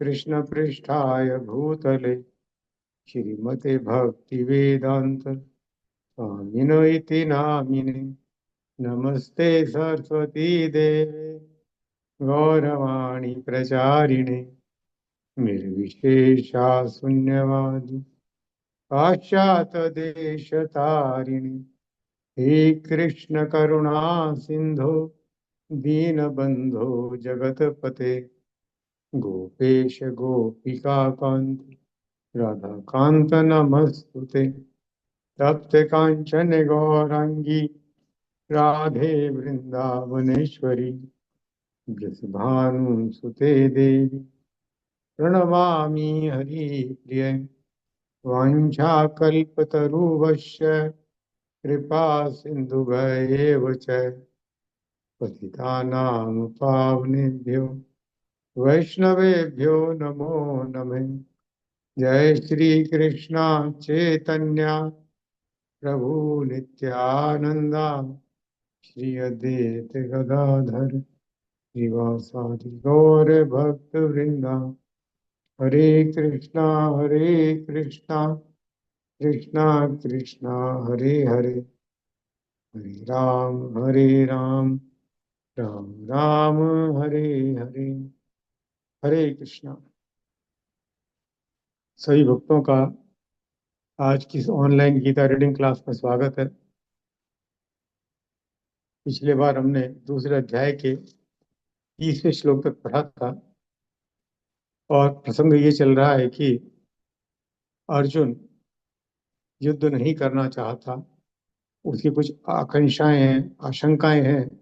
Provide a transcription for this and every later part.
कृष्ण पृष्ठाय भूतले श्रीमते भक्ति वेदांत स्वामिनो इति नामिने। नमस्ते सरस्वती देवे गौरवाणी प्रचारिणे निर्विशेषा शून्यवादी पाश्चात देश तारिणे। हे कृष्ण करुणा सिंधु दीनबंधो जगतपते गोपेश गोपिका कांत राधा कांत नमस्तुते। तप्त कांचन गौरांगी राधे वृंदावनेश्वरी वृषभानुसुते देवी प्रणमामि हरिप्रिये। वाञ्छाकल्पतरुभ्यश्च कृपा सिन्धुभ्येव च पतितानां पावनेभ्यो वैष्णवेभ्यो नमो नमः। जय श्री कृष्ण चैतन्य प्रभु नित्यानंदा श्री अद्वैत गदाधर श्रीवासादि गौर भक्त वृंदा। हरे कृष्णा कृष्णा कृष्णा हरे हरे हरे राम राम राम हरे हरे। हरे कृष्णा। सभी भक्तों का आज की ऑनलाइन गीता रीडिंग क्लास में स्वागत है। पिछले बार हमने दूसरे अध्याय के 30वें श्लोक तक पढ़ा था और प्रसंग ये चल रहा है कि अर्जुन युद्ध नहीं करना चाहता, उसकी कुछ आकांक्षाएं हैं, आशंकाएं हैं।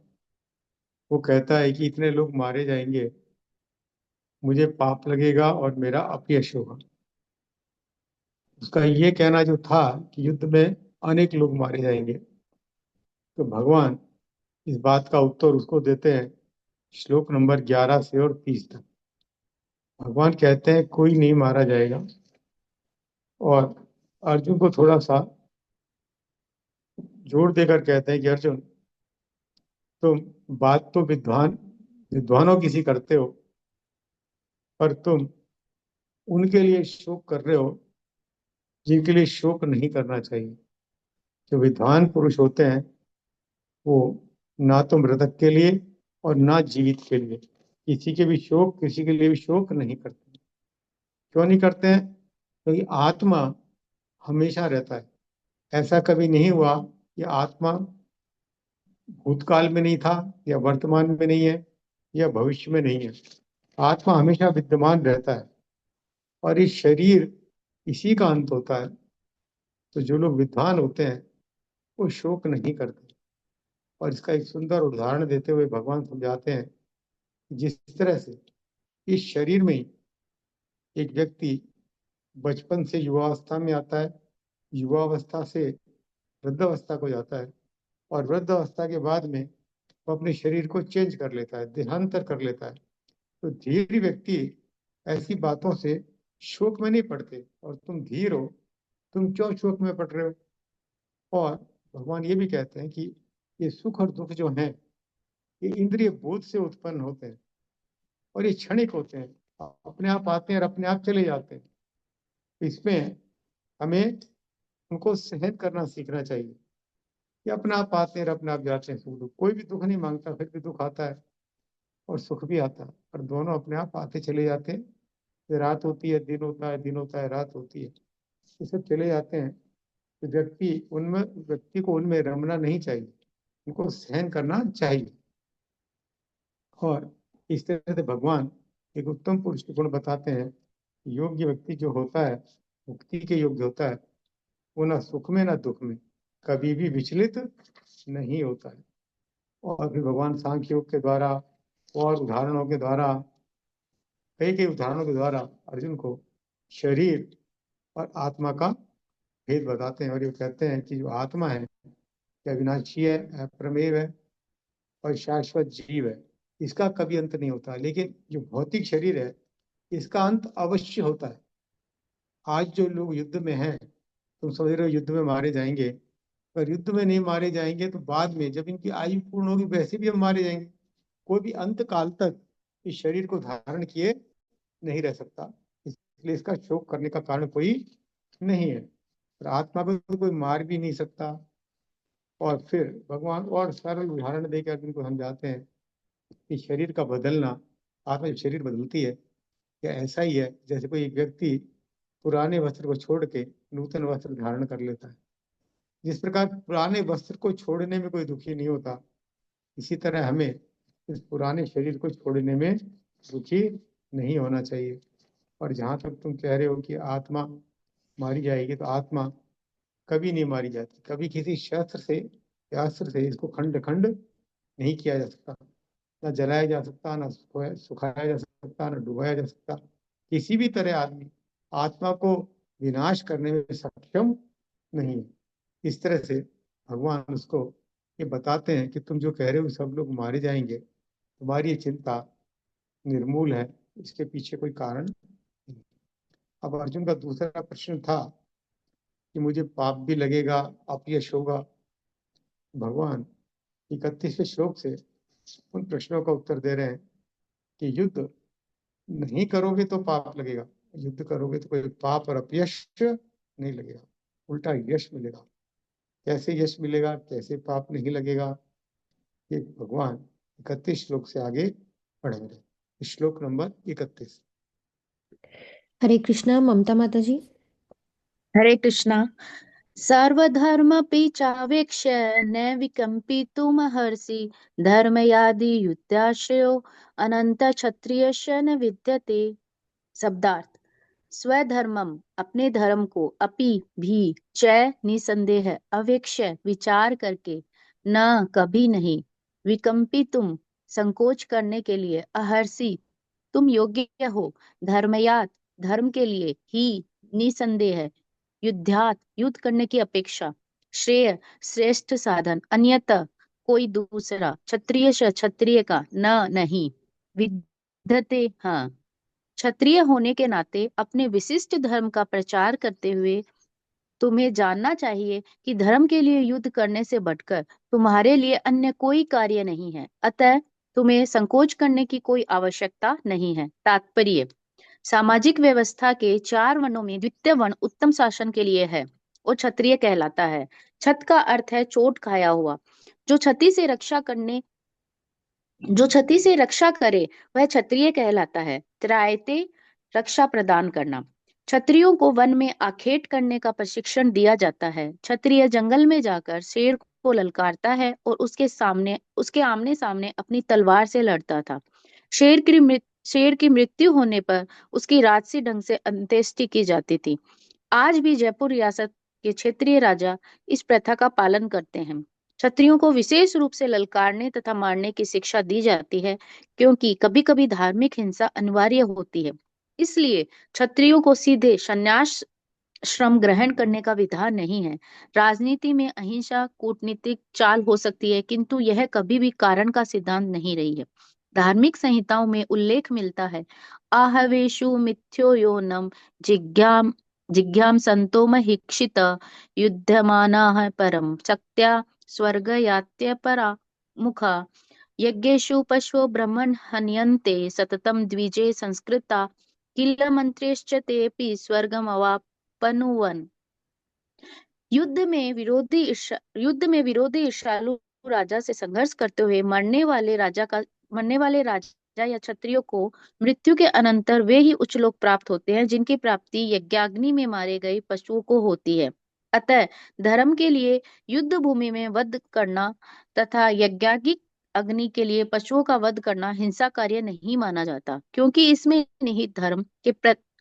वो कहता है कि इतने लोग मारे जाएंगे, मुझे पाप लगेगा और मेरा अपयश होगा। उसका ये कहना जो था कि युद्ध में अनेक लोग मारे जाएंगे, तो भगवान इस बात का उत्तर उसको देते हैं श्लोक नंबर 11 से और 30 तक। भगवान कहते हैं कोई नहीं मारा जाएगा और अर्जुन को थोड़ा सा जोर देकर कहते हैं कि अर्जुन, तुम बात तो विद्वानों की सी करते हो, पर तुम उनके लिए शोक कर रहे हो जिनके लिए शोक नहीं करना चाहिए। जो विद्वान पुरुष होते हैं वो ना तो मृतक के लिए और ना जीवित के लिए किसी के लिए भी शोक नहीं करते। क्यों नहीं करते हैं? क्योंकि आत्मा हमेशा रहता है। ऐसा कभी नहीं हुआ कि आत्मा भूतकाल में नहीं था या वर्तमान में नहीं है या भविष्य में नहीं है। आत्मा हमेशा विद्यमान रहता है और इस शरीर इसी का अंत होता है। तो जो लोग विद्वान होते हैं वो शोक नहीं करते। और इसका एक सुंदर उदाहरण देते हुए भगवान समझाते हैं कि जिस तरह से इस शरीर में ही एक व्यक्ति बचपन से युवावस्था में आता है, युवावस्था से वृद्धावस्था को जाता है और वृद्धावस्था के बाद में वो अपने शरीर को चेंज कर लेता है, देहांतर कर लेता है। तो धीर व्यक्ति ऐसी बातों से शोक में नहीं पड़ते और तुम धीर हो, तुम क्यों शोक में पड़ रहे हो। और भगवान ये भी कहते हैं कि ये सुख और दुख जो हैं ये इंद्रिय बोध से उत्पन्न होते हैं और ये क्षणिक होते हैं, अपने आप आते हैं और अपने आप चले जाते हैं। इसमें हमें उनको सहन करना सीखना चाहिए कि अपने आप आते हैं और अपने आप जाते हैं। सुख दुख, कोई भी दुख नहीं मांगता, फिर भी दुख आता है और सुख भी आता है, और दोनों अपने आप आते चले जाते हैं। फिर रात होती है, दिन होता है, दिन होता है, रात होती है, ये सब चले जाते हैं। तो व्यक्ति को उनमें रमना नहीं चाहिए, उनको सहन करना चाहिए। और इस तरह से भगवान एक उत्तम पुरुष के गुण बताते हैं। योग्य व्यक्ति जो होता है, मुक्ति के योग्य होता है, वो ना सुख में ना दुख में कभी भी विचलित नहीं होता है। और फिर भगवान सांख्य योग के द्वारा और उदाहरणों के द्वारा, कई कई उदाहरणों के द्वारा अर्जुन को शरीर और आत्मा का भेद बताते हैं। और ये कहते हैं कि जो आत्मा है ये अविनाशी है, अप्रमेय है और शाश्वत जीव है। इसका कभी अंत नहीं होता। लेकिन जो भौतिक शरीर है इसका अंत अवश्य होता है। आज जो लोग युद्ध में हैं, तुम समझ रहे हो युद्ध में मारे जाएंगे, पर युद्ध में नहीं मारे जाएंगे तो बाद में जब इनकी आयु पूर्ण होगी वैसे भी हम मारे जाएंगे। कोई भी अंत काल तक इस शरीर को धारण किए नहीं रह सकता, इसलिए इसका शोक करने का कारण कोई नहीं है। और आत्मा को तो कोई मार भी नहीं सकता। और फिर भगवान और सरल उदाहरण देकर अर्जुन को समझाते हैं कि शरीर का बदलना, आत्मा जब शरीर बदलती है, या ऐसा ही है जैसे कोई व्यक्ति पुराने वस्त्र को छोड़ के नूतन वस्त्र धारण कर लेता है। जिस प्रकार पुराने वस्त्र को छोड़ने में कोई दुखी नहीं होता, इसी तरह हमें इस पुराने शरीर को छोड़ने में दुखी नहीं होना चाहिए। और जहां तक तुम कह रहे हो कि आत्मा मारी जाएगी, तो आत्मा कभी नहीं मारी जाती, कभी किसी शस्त्र से या अस्त्र से इसको खंड खंड नहीं किया जा सकता, ना जलाया जा सकता, ना सुखाया जा सकता, ना डुबाया जा सकता। किसी भी तरह आदमी आत्मा को विनाश करने में सक्षम नहीं है। इस तरह से भगवान उसको ये बताते हैं कि तुम जो कह रहे हो सब लोग मारे जाएंगे, तुम्हारी ये चिंता निर्मूल है, इसके पीछे कोई कारण नहीं। अब अर्जुन का दूसरा प्रश्न था कि मुझे पाप भी लगेगा, अपयश होगा। भगवान 31वें श्लोक से उन प्रश्नों का उत्तर दे रहे हैं कि युद्ध नहीं करोगे तो पाप लगेगा, युद्ध करोगे तो कोई पाप और अपयश नहीं लगेगा, उल्टा यश मिलेगा। कैसे यश मिलेगा, कैसे पाप नहीं लगेगा, ये भगवान 31 श्लोक से आगे पढ़ेंगे। श्लोक नंबर 31। हरे कृष्णा। ममता माता जी। हरे कृष्णा। सर्वधर्मपि चावेक्ष्य न विकम्पितुमर्हसि धर्मयादि युद्धाश्रयो अनंत क्षत्रियस्य न विद्यते। शब्दार्थ। स्वधर्मम अपने धर्म को, अपि भी, च निसंदेह, अवेक्ष्य विचार करके, न कभी नहीं, विकम्पितुम संकोच करने के लिए, अहर्षि तुम योग्य हो, धर्मयात धर्म के लिए, ही निसंदेह, युद्धात युद्ध करने की अपेक्षा, श्रेय श्रेष्ठ साधन, अन्यत कोई दूसरा, क्षत्रिय क्षत्रिय का, न नहीं, विद्यते हाँ, क्षत्रिय होने के नाते अपने विशिष्ट धर्म का प्रचार करते हुए तुम्हें जानना चाहिए कि धर्म के लिए युद्ध करने से बढ़कर तुम्हारे लिए अन्य कोई कार्य नहीं है, अतः तुम्हें संकोच करने की कोई आवश्यकता नहीं है। तात्पर्य। सामाजिक व्यवस्था के 4 वर्णों में द्वितीय वर्ण उत्तम शासन के लिए है और क्षत्रिय कहलाता है। छत का अर्थ है चोट खाया हुआ। जो क्षति से रक्षा करने जो क्षति से रक्षा करे वह क्षत्रिय कहलाता है। त्रायते रक्षा प्रदान करना। क्षत्रियों को वन में आखेट करने का प्रशिक्षण दिया जाता है। क्षत्रिय जंगल में जाकर शेर को ललकारता है और उसके आमने सामने अपनी तलवार से लड़ता था। शेर की मृत्यु होने पर उसकी राजसी ढंग से अंत्येष्टि की जाती थी। आज भी जयपुर रियासत के क्षेत्रीय राजा इस प्रथा का पालन करते हैं। क्षत्रियों को विशेष रूप से ललकारने तथा मारने की शिक्षा दी जाती है, क्योंकि कभी कभी धार्मिक हिंसा अनिवार्य होती है। इसलिए क्षत्रियों को सीधे संन्यास श्रम ग्रहण करने का विधान नहीं है। राजनीति में अहिंसा कूटनीतिक चाल हो सकती है, किंतु यह कभी भी कारण का सिद्धांत नहीं रही है। धार्मिक संहिताओं में उल्लेख मिलता है, आहवेशु मिथ्यो योनम जिज्ञाम जिज्ञाम संतो महिक्षित युध्यमानाः परम शक्त्या स्वर्ग यात्य परा मुखा यज्ञेषु पशवो ब्रह्मण हन्यन्ते सततम द्विजे संस्कृता किल मंत्रेश्च तेऽपि स्वर्गमवाप्नुवन्। युद्ध में विरोधी ईर्ष्यालु राजा से संघर्ष करते हुए मरने वाले राजा या क्षत्रियो को मृत्यु के अनंतर वे ही उच्च लोक प्राप्त होते हैं, जिनकी प्राप्ति यज्ञाग्नि में मारे गए पशुओं को होती है। अतः धर्म के लिए युद्ध भूमि में वध करना तथा यज्ञागिक अग्नि के लिए पशुओं का वध करना हिंसा कार्य नहीं माना जाता, क्योंकि इसमें निहित धर्म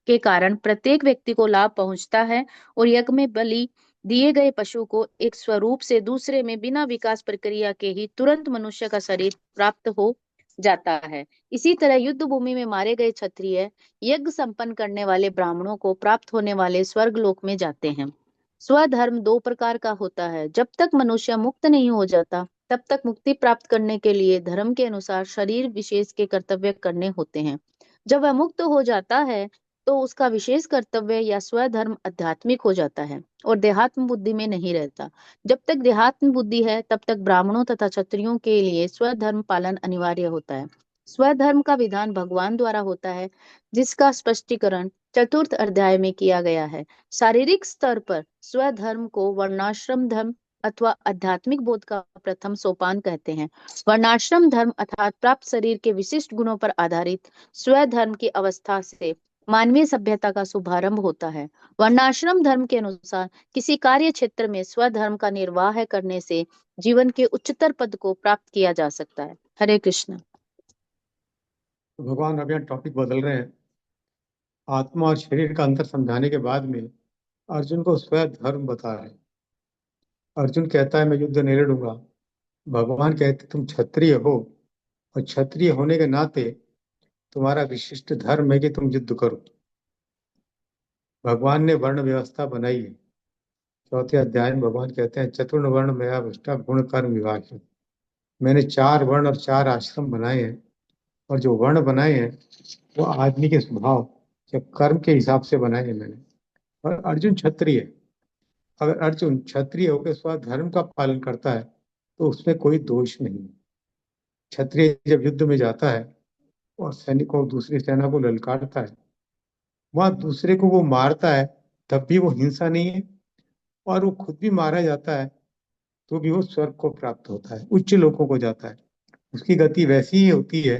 के कारण प्रत्येक व्यक्ति को लाभ पहुंचता है और यज्ञ में बलि दिए गए पशु को एक स्वरूप से दूसरे में बिना विकास प्रक्रिया के ही तुरंत मनुष्य का शरीर प्राप्त हो जाता है। इसी तरह युद्ध भूमि में मारे गए क्षत्रिय यज्ञ संपन्न करने वाले ब्राह्मणों को प्राप्त होने वाले स्वर्ग लोक में जाते हैं। स्वधर्म 2 प्रकार का होता है। जब तक मनुष्य मुक्त नहीं हो जाता, तब तक मुक्ति प्राप्त करने के लिए धर्म के अनुसार शरीर विशेष के कर्तव्य करने होते हैं। जब वह मुक्त हो जाता है तो उसका विशेष कर्तव्य या स्वधर्म आध्यात्मिक हो जाता है और देहात्म बुद्धि में नहीं रहता। जब तक देहात्म बुद्धि है, तब तक ब्राह्मणों तथा क्षत्रियों के लिए स्वधर्म पालन अनिवार्य होता है। स्वधर्म का विधान भगवान द्वारा होता है, जिसका स्पष्टीकरण चतुर्थ अध्याय में किया गया है। शारीरिक स्तर पर स्वधर्म को वर्णाश्रम धर्म अथवा आध्यात्मिक बोध का प्रथम सोपान कहते हैं। वर्णाश्रम धर्म अर्थात प्राप्त शरीर के विशिष्ट गुणों पर आधारित स्वधर्म की अवस्था से मानवीय सभ्यता का शुभारंभ होता है। वर्णाश्रम धर्म के अनुसार किसी कार्य क्षेत्र में स्वधर्म का निर्वाह करने से जीवन के उच्चतर पद को प्राप्त किया जा सकता है। हरे कृष्ण। तो भगवान अब यहाँ टॉपिक बदल रहे हैं। आत्मा और शरीर का अंतर समझाने के बाद में अर्जुन को स्वयं धर्म बता रहे हैं। अर्जुन कहता है मैं युद्ध नहीं लड़ूंगा। भगवान कहते तुम क्षत्रिय हो, और क्षत्रिय होने के नाते तुम्हारा विशिष्ट धर्म है कि तुम युद्ध करो। भगवान ने वर्ण व्यवस्था बनाई है। चौथे अध्याय में भगवान कहते हैं चतुर्ण वर्ण मया विष्टा गुण कर्म विभाग। मैंने 4 वर्ण और 4 आश्रम बनाए हैं, और जो वर्ण बनाए हैं वो आदमी के स्वभाव या कर्म के हिसाब से बनाए हैं मैंने। और अर्जुन क्षत्रिय है। अगर अर्जुन क्षत्रिय होकर स्वधर्म का पालन करता है तो उसमें कोई दोष नहीं है। क्षत्रिय जब युद्ध में जाता है और सैनिकों दूसरी सेना को ललकारता है, वहां दूसरे को वो मारता है, तब भी वो हिंसा नहीं है। और वो खुद भी मारा जाता है तो भी वो स्वर्ग को प्राप्त होता है, उच्च लोकों को जाता है। उसकी गति वैसी ही होती है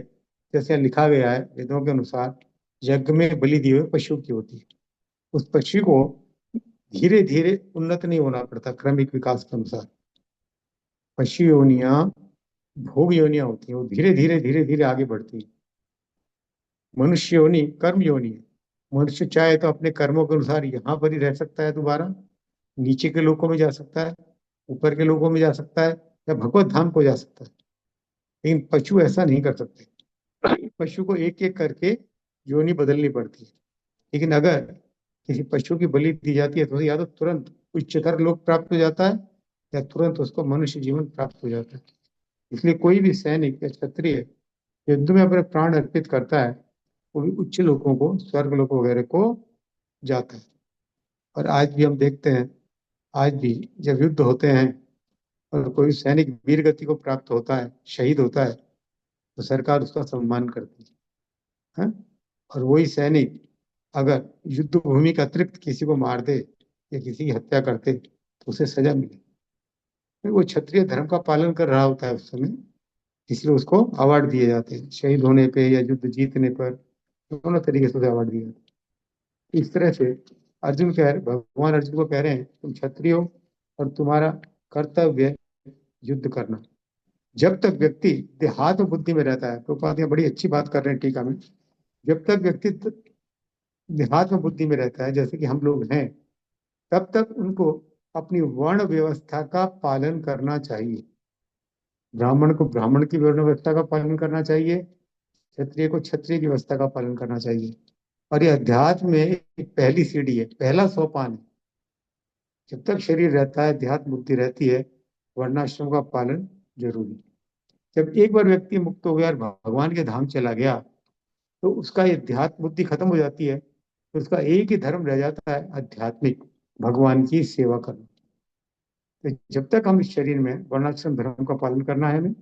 जैसे लिखा गया है वेदों के अनुसार, यज्ञ में बलि दिए हुए पशु की होती है। उस पशु को धीरे धीरे उन्नत नहीं होना पड़ता, क्रमिक विकास के अनुसार। पशु योनियां भोग योनियां होती हैं, वो धीरे धीरे आगे बढ़ती है। मनुष्य योनि कर्म योनि है। मनुष्य चाहे तो अपने कर्मों के अनुसार यहाँ पर ही रह सकता है, दोबारा नीचे के लोकों में जा सकता है, ऊपर के लोकों में जा सकता है, या भगवत धाम को जा सकता है। लेकिन पशु ऐसा नहीं कर सकते। पशु को एक एक करके योनि बदलनी पड़ती है। लेकिन अगर किसी पशु की बलि दी जाती है तो या तो तुरंत उच्चतर लोक प्राप्त हो जाता है, या तुरंत उसको मनुष्य जीवन प्राप्त हो जाता है। इसलिए कोई भी सैनिक या क्षत्रिय युद्ध में अपने प्राण अर्पित करता है, वो भी उच्च लोगों को, स्वर्ग लोक वगैरह को जाता है। और आज भी हम देखते हैं, आज भी जब युद्ध होते हैं और कोई सैनिक वीर गति को प्राप्त होता है, शहीद होता है, तो सरकार उसका सम्मान करती है। और वही सैनिक अगर युद्ध भूमि के अतिरिक्त किसी को मार दे या किसी की हत्या करते तो उसे सजा मिले। फिर वो क्षत्रिय धर्म का पालन कर रहा होता है उस समय, इसलिए उसको अवार्ड दिए जाते हैं। शहीद होने पे या युद्ध जीतने पर दोनों तरीके से उसे अवार्ड दिए जाते हैं। इस तरह से भगवान अर्जुन को कह रहे हैं तुम क्षत्रिय हो और तुम्हारा कर्तव्य है युद्ध करना। जब तक व्यक्ति देहात्म बुद्धि में रहता है, प्रभुपाद ये बड़ी अच्छी बात कर रहे हैं टीका में, जब तक व्यक्ति देहात्म बुद्धि में रहता है जैसे कि हम लोग हैं, तब तक उनको अपनी वर्ण व्यवस्था का पालन करना चाहिए। ब्राह्मण को ब्राह्मण की वर्ण व्यवस्था का पालन करना चाहिए, क्षत्रिय को क्षत्रिय की व्यवस्था का पालन करना चाहिए। और ये अध्यात्म में एक पहली सीढ़ी है, पहला सोपान है। जब तक शरीर रहता है, अध्यात्म बुद्धि रहती है, वर्णाश्रम का पालन जरूरी है। जब एक बार व्यक्ति मुक्त हो गया और भगवान के धाम चला गया, तो उसका ये अध्यात्म बुद्धि खत्म हो जाती है। तो उसका एक ही धर्म रह जाता है, आध्यात्मिक, भगवान की सेवा करना। तो जब तक हम इस शरीर में वर्णाश्रम धर्म का पालन करना है हमें,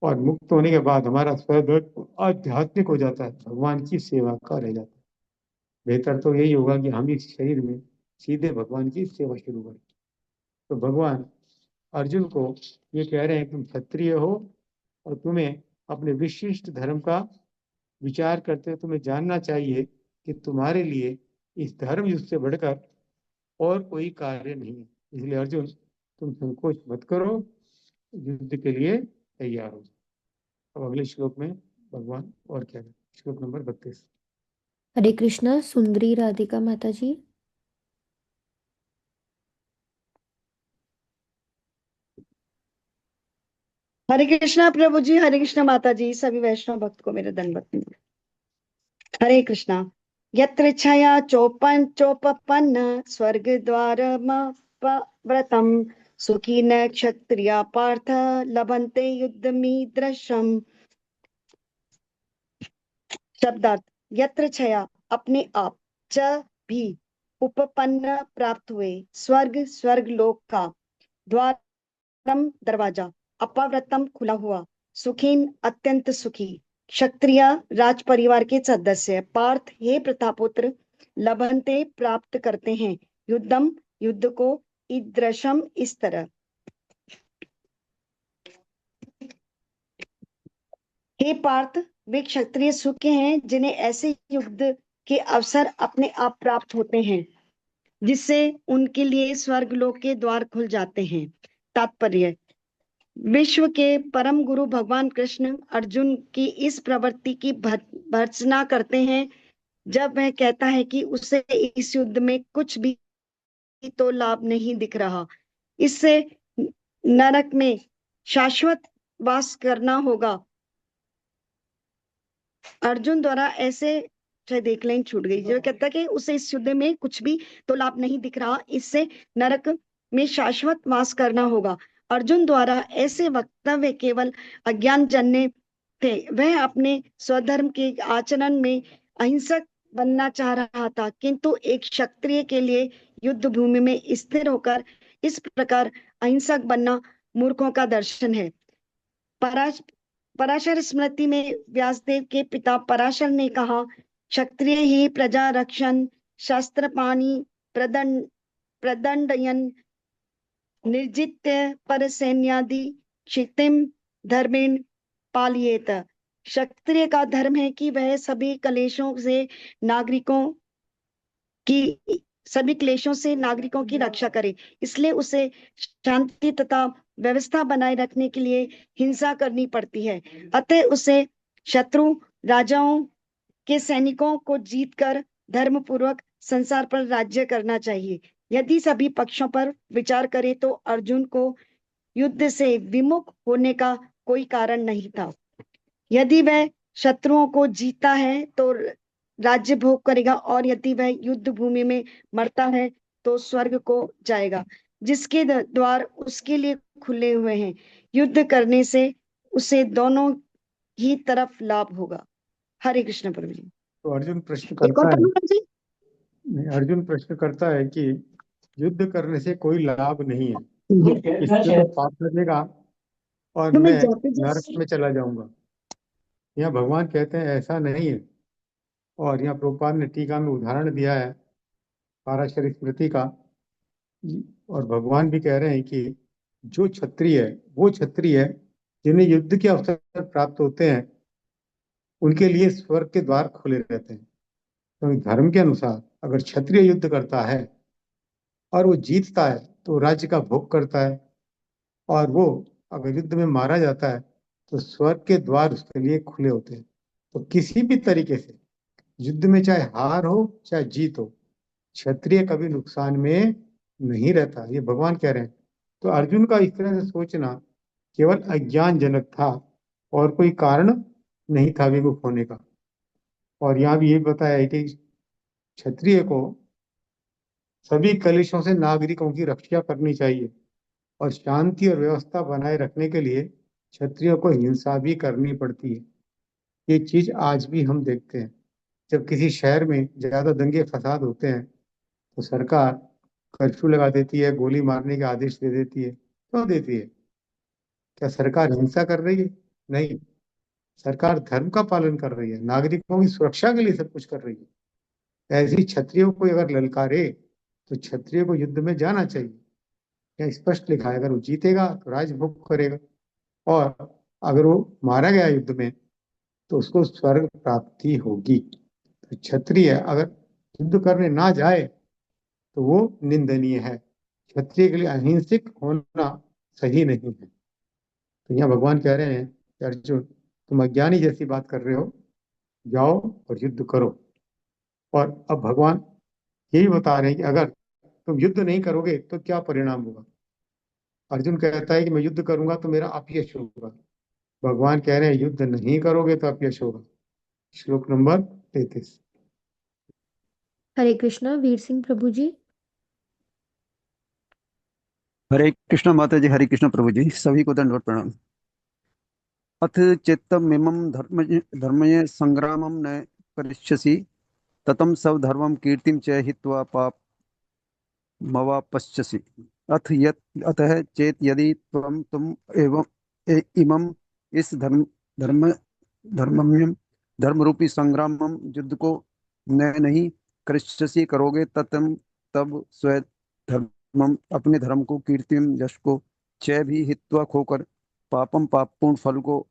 और मुक्त होने के बाद हमारा स्वधर्म आध्यात्मिक हो जाता है, भगवान की सेवा का रह जाता है। बेहतर तो यही होगा कि हम इस शरीर में सीधे भगवान की सेवा शुरू करें। तो भगवान अर्जुन को ये कह रहे हैं तुम क्षत्रिय हो और तुम्हें अपने विशिष्ट धर्म का विचार करते हुए तुम्हें जानना चाहिए कि तुम्हारे लिए इस धर्म युद्ध से बढ़कर और कोई कार्य नहीं है। इसलिए अर्जुन तुम संकोच मत करो, युद्ध के लिए तैयार हो। अब अगले श्लोक में भगवान और क्या है, श्लोक नंबर 32। हरे कृष्णा सुंदरी राधिका माता जी। हरे कृष्णा प्रभु जी, हरे कृष्णा माता जी, सभी वैष्णव भक्त को मेरे दंडवत। हरे कृष्णा। यत्र छया चोपपन्न स्वर्ग द्वार व्रतम सुखी न क्षत्रिया पार्थ लभन्ते युद्धमीदृशम्। शब्दार्थ। यत्र छया अपने आप, च भी उपपन्न प्राप्त हुए, स्वर्ग स्वर्ग लोक का, द्वारम दरवाजा, अपव्रतम खुला हुआ, सुखीन अत्यंत सुखी, क्षत्रिय राज परिवार के सदस्य। पार्थ, हे प्रतापुत्र, लभंते प्राप्त करते हैं, युद्धम युद्ध को, ईदृशम इस तरह। हे पार्थ, वे क्षत्रिय सुख हैं जिन्हें ऐसे युद्ध के अवसर अपने आप प्राप्त होते हैं जिससे उनके लिए स्वर्ग लोक के द्वार खुल जाते हैं। तात्पर्य: विश्व के परम गुरु भगवान कृष्ण अर्जुन की इस प्रवृत्ति की भर्त्सना करते हैं जब वह कहता है कि उसे इस युद्ध में कुछ भी तो लाभ नहीं दिख रहा, इससे नरक में शाश्वत वास करना होगा। अर्जुन द्वारा ऐसे, शायद एक लाइन छूट गई, जो कहता है कि उसे इस युद्ध में कुछ भी तो लाभ नहीं दिख रहा, इससे नरक में शाश्वत वास करना होगा। अर्जुन द्वारा ऐसे वक्तव्य केवल अज्ञान जन्य थे। वह अपने स्वधर्म के आचरण में अहिंसक बनना चाह रहा था, किंतु एक क्षत्रिय के लिए युद्ध भूमि में स्थिर होकर इस प्रकार अहिंसक बनना मूर्खों का दर्शन है। पराशर स्मृति में व्यासदेव के पिता पराशर ने कहा, क्षत्रिय ही प्रजा रक्षण शस्त्र पाणी प्रदंडयन निर्जित्य पर सैन्यादि क्षितिम धर्मेण पालियेत। क्षत्रिय का धर्म है कि वह सभी क्लेशों से नागरिकों की रक्षा करे, इसलिए उसे शांति तथा व्यवस्था बनाए रखने के लिए हिंसा करनी पड़ती है। अतः उसे शत्रु राजाओं के सैनिकों को जीतकर धर्म पूर्वक संसार पर राज्य करना चाहिए। यदि सभी पक्षों पर विचार करें तो अर्जुन को युद्ध से विमुख होने का कोई कारण नहीं था। यदि वह शत्रुओं को जीता है तो राज्य भोग करेगा, और यदि वह युद्ध भूमि में मरता है तो स्वर्ग को जाएगा, जिसके द्वार उसके लिए खुले हुए हैं। युद्ध करने से उसे दोनों ही तरफ लाभ होगा। हरे कृष्ण प्रभु जी। तो अर्जुन प्रश्न एक और करता है, प्रभु जी। अर्जुन प्रश्न करता है कि युद्ध करने से कोई लाभ नहीं है, ये इससे तो पाप लगेगा और तो मैं मैं जाते नरक में चला जाऊंगा। यहाँ भगवान कहते हैं ऐसा नहीं है। और यहाँ प्रभुपाद ने टीका में उदाहरण दिया है पाराशर स्मृति का, और भगवान भी कह रहे हैं कि जो क्षत्रिय है वो क्षत्रिय है जिन्हें युद्ध के अवसर प्राप्त होते हैं, उनके लिए स्वर्ग के द्वार खुले रहते हैं। तो धर्म के अनुसार अगर क्षत्रिय युद्ध करता है और वो जीतता है तो राज्य का भोग करता है, और वो अगर युद्ध में मारा जाता है तो स्वर्ग के द्वार उसके लिए खुले होते हैं। तो किसी भी तरीके से युद्ध में चाहे हार हो चाहे जीत हो, क्षत्रिय कभी नुकसान में नहीं रहता, ये भगवान कह रहे हैं। तो अर्जुन का इस तरह से सोचना केवल अज्ञान जनक था और कोई कारण नहीं था विमुख होने का। और यहाँ भी ये बताया है कि क्षत्रिय को सभी कलेशों से नागरिकों की रक्षा करनी चाहिए, और शांति और व्यवस्था बनाए रखने के लिए क्षत्रियों को हिंसा भी करनी पड़ती है। ये चीज आज भी हम देखते हैं। जब किसी शहर में ज्यादा दंगे फसाद होते हैं तो सरकार कर्फ्यू लगा देती है, गोली मारने के आदेश दे देती है। क्यों देती है? क्या सरकार हिंसा कर रही है? नहीं, सरकार धर्म का पालन कर रही है, नागरिकों की सुरक्षा के लिए सब कुछ कर रही है। ऐसी क्षत्रियों को अगर ललकारे तो क्षत्रिय को युद्ध में जाना चाहिए। यहाँ स्पष्ट लिखा है, अगर वो जीतेगा तो राजभोग करेगा, और अगर वो मारा गया युद्ध में तो उसको स्वर्ग प्राप्ति होगी। तो क्षत्रिय अगर युद्ध करने ना जाए तो वो निंदनीय है। क्षत्रिय के लिए अहिंसक होना सही नहीं है। तो यहाँ भगवान कह रहे हैं कि अर्जुन, तुम अज्ञानी जैसी बात कर रहे हो, जाओ और युद्ध करो। और अब भगवान यही बता रहे हैं कि अगर तुम युद्ध नहीं करोगे तो क्या परिणाम होगा। अर्जुन कहता है कि मैं युद्ध करूंगा तो मेरा अपयश होगा। भगवान कह रहे हैं युद्ध नहीं करोगे तो अपयश होगा। श्लोक नंबर 33। हरे कृष्णा वीर सिंह प्रभु जी। हरे कृष्ण माता जी, हरे कृष्ण प्रभु जी, सभी को दंडवत प्रणाम। अथ चेत्तमिमं धर्मये संग्रामं न करिष्यसि ततं स्वधर्मं कीर्तिं च हित्वा पापमवाप्स्यसि। अतः चेत् यदि त्वं तुम एवं इमं इस धर्म धर्मम्यम धर्म रूपी संग्रामम युद्ध को न नहीं कृष्यसि करोगे ततम तब स्व धर्मम अपने धर्म को कीर्तिम यश को चय भी हित्वा खोकर पापम पापपूर्ण फल को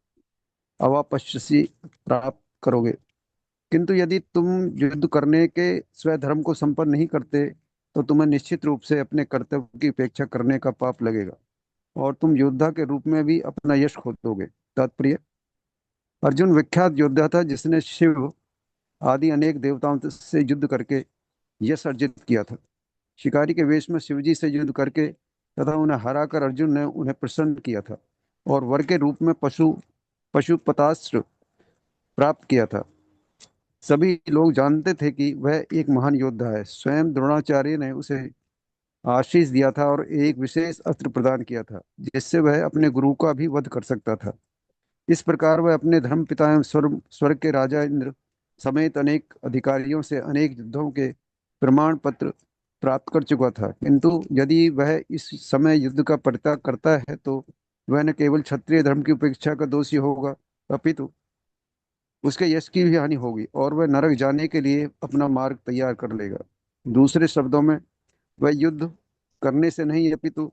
अवापश्यसि प्राप्त करोगे। किंतु यदि तुम युद्ध करने के स्वधर्म को संपन्न नहीं करते तो तुम्हें निश्चित रूप से अपने कर्तव्य की उपेक्षा करने का पाप लगेगा और तुम योद्धा के रूप में भी अपना यश खो दोगे। तात्पर्य, अर्जुन विख्यात योद्धा था जिसने शिव आदि अनेक देवताओं से युद्ध करके यश अर्जित किया था। शिकारी के वेश में शिवजी से युद्ध करके तथा उन्हें हराकर अर्जुन ने उन्हें प्रसन्न किया था और वर के रूप में पशुपतास्त्र प्राप्त किया था। सभी लोग जानते थे कि वह एक महान योद्धा है। स्वयं द्रोणाचार्य ने उसे आशीष दिया था और एक विशेष अस्त्र प्रदान किया था जिससे वह अपने गुरु का भी वध कर सकता था। इस प्रकार वह अपने धर्म पिता एवं स्वर्ग के राजा इंद्र समेत अनेक अधिकारियों से अनेक युद्धों के प्रमाण पत्र प्राप्त कर चुका था। किंतु यदि वह इस समय युद्ध का परित्याग करता है तो वह न केवल क्षत्रिय धर्म की उपेक्षा का दोषी होगा अपितु उसके यश की भी हानि होगी और वह नरक जाने के लिए अपना मार्ग तैयार कर लेगा। दूसरे शब्दों में, वह युद्ध करने से नहीं अपितु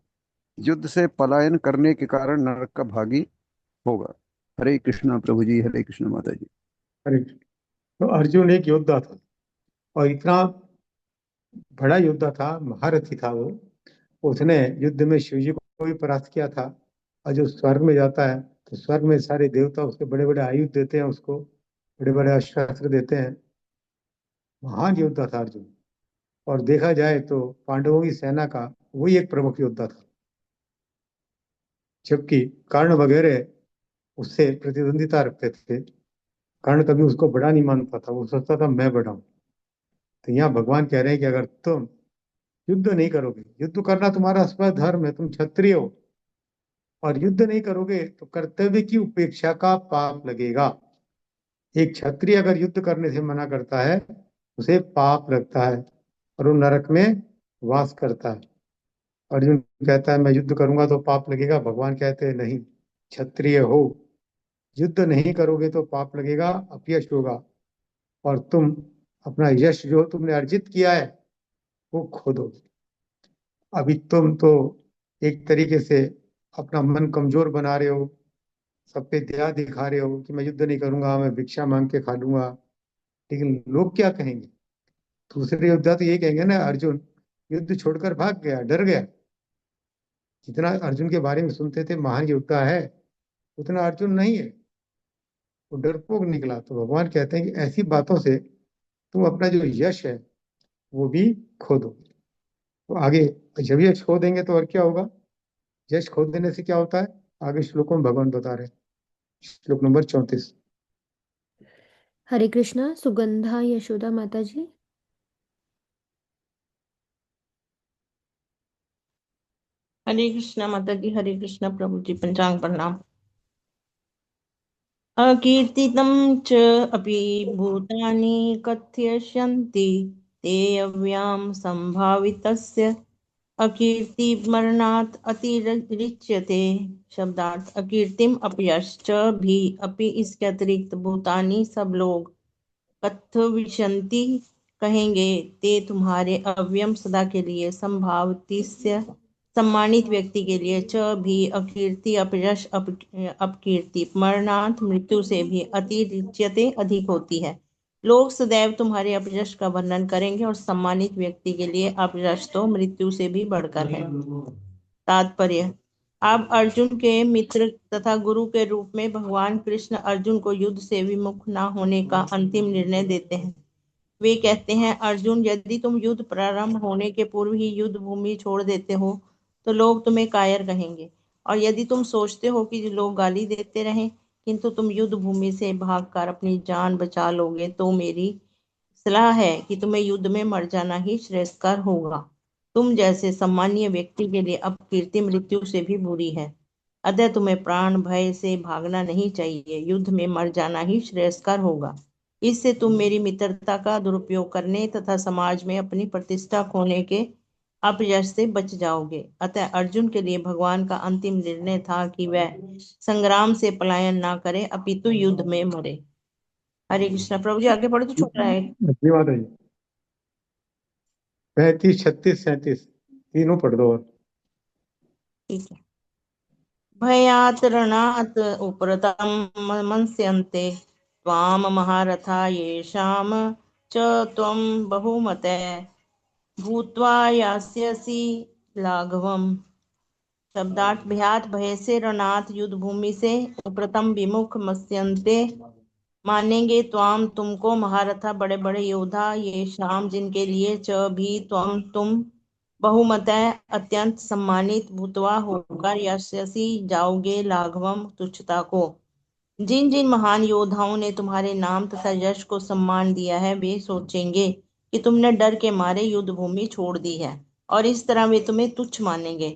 युद्ध से पलायन करने के कारण नरक का भागी होगा। हरे कृष्णा प्रभु जी, हरे कृष्णा माता जी। अरे, तो अर्जुन एक योद्धा था और इतना बड़ा योद्धा था, महारथी था वो। उसने युद्ध में शिव जी को भी परास्त किया था। और जो स्वर्ग में जाता है तो स्वर्ग में सारे देवता उसके बड़े बड़े आयुध देते हैं, उसको बड़े बड़े अस्त्र देते हैं। महान योद्धा था अर्जुन। और देखा जाए तो पांडवों की सेना का वही एक प्रमुख योद्धा था, जबकि कर्ण वगैरह उससे प्रतिद्वंदिता रखते थे। कर्ण कभी उसको बड़ा नहीं मानता था, वो सोचता था मैं बड़ा हूं। तो यहाँ भगवान कह रहे हैं कि अगर तुम युद्ध नहीं करोगे, युद्ध करना तुम्हारा स्वधर्म है, तुम क्षत्रिय हो, और युद्ध नहीं करोगे तो कर्तव्य की उपेक्षा का पाप लगेगा। एक क्षत्रिय अगर युद्ध करने से मना करता है उसे पाप लगता है और वो नरक में वास करता है। अर्जुन कहता है मैं युद्ध करूंगा तो पाप लगेगा। भगवान कहते हैं नहीं, क्षत्रिय हो, युद्ध नहीं करोगे तो पाप लगेगा, अपयश होगा और तुम अपना यश जो तुमने अर्जित किया है वो खो दोगे। अभी तुम तो एक तरीके से अपना मन कमजोर बना रहे हो, सब पे दया दिखा रहे हो कि मैं युद्ध नहीं करूंगा, मैं भिक्षा मांग के खा लूंगा। लेकिन लोग क्या कहेंगे? दूसरे योद्धा तो ये कहेंगे ना, अर्जुन युद्ध छोड़कर भाग गया, डर गया। जितना अर्जुन के बारे में सुनते थे महान योद्धा है, उतना अर्जुन नहीं है, वो डरपोक निकला। तो भगवान कहते हैं कि ऐसी बातों से तुम अपना जो यश है वो भी खो दो। तो आगे जब यश खो देंगे तो और क्या होगा? यश खो देने से क्या होता है आगे श्लोकों में भगवान बता रहे हैं। श्लोक नंबर 34। हरे कृष्णा सुगंधा यशोदा माता जी। हरे कृष्णा माता जी, हरे कृष्णा प्रभु जी। पंचांग प्रणाम। अकीर्तितं च अपि भूतानि कथयन्ति ते अव्यां संभावितस्य अकीर्तिमरणात् अतिरिच्यते। शब्दार्थ, अकीर्तिम अपयश्च भी अपि इसके अतिरिक्त भूतानि सब लोग कथविष्यन्ति कहेंगे ते तुम्हारे अव्यम सदा के लिए संभावितस्य सम्मानित व्यक्ति के लिए च भी अकीर्ति अपयश अपकीर्ति मरणांत मृत्यु से भी अतिरिच्यते अधिक होती है। लोग सदैव तुम्हारे अपयश का वर्णन करेंगे और सम्मानित व्यक्ति के लिए अपयश तो मृत्यु से भी बढ़कर है। तात्पर्य, आप अर्जुन के मित्र तथा गुरु के रूप में भगवान कृष्ण अर्जुन को युद्ध से विमुख न होने का अंतिम निर्णय देते हैं। वे कहते हैं, अर्जुन यदि तुम युद्ध प्रारंभ होने के पूर्व ही युद्ध भूमि छोड़ देते हो तो लोग तुम्हें कायर कहेंगे, और यदि तुम सोचते हो कि लोग गाली देते रहें किंतु तुम युद्ध भूमि से भागकर अपनी जान बचा लोगे तो मेरी सलाह है कि तुम्हें युद्ध में मर जाना ही श्रेयस्कर होगा। तुम जैसे सम्मानीय व्यक्ति के लिए अपकीर्ति मृत्यु से भी बुरी है, अतः तुम्हें प्राण भय से भागना नहीं चाहिए, युद्ध में मर जाना ही श्रेयस्कर होगा। इससे तुम मेरी मित्रता का दुरुपयोग करने तथा समाज में अपनी प्रतिष्ठा खोने के अपयश से बच जाओगे। अतः अर्जुन के लिए भगवान का अंतिम निर्णय था कि वह संग्राम से पलायन ना करे, अपितु युद्ध में मरे। हरे कृष्णा। प्रभु जी आगे बढ़ो तो छोटा है। अच्छी बात है जी। 35, 36, 37 तीनों पढ़ दो। और ठीक है। भयात् रणात् उपरतं मंस्यन्ते त्वां महारथा येषां च त्वं बहुमतः भूत्वा यास्यसि लाघवम्। शब्दार्थ। भयात भय से, रणात युद्ध भूमि से, उपरतम विमुख, मत्स्यन्ते मानेंगे, त्वाम तुमको, महारथा बड़े बड़े योद्धा, ये शाम जिनके लिए, च भी त्वम तुम, बहुमतः अत्यंत सम्मानित, भूतवा होकर, यशस्वी जाओगे, लाघवम तुच्छता को। जिन जिन महान योद्धाओं ने तुम्हारे नाम तथा यश को सम्मान दिया है, वे सोचेंगे कि तुमने डर के मारे युद्ध भूमि छोड़ दी है, और इस तरह वे तुम्हें तुच्छ मानेंगे।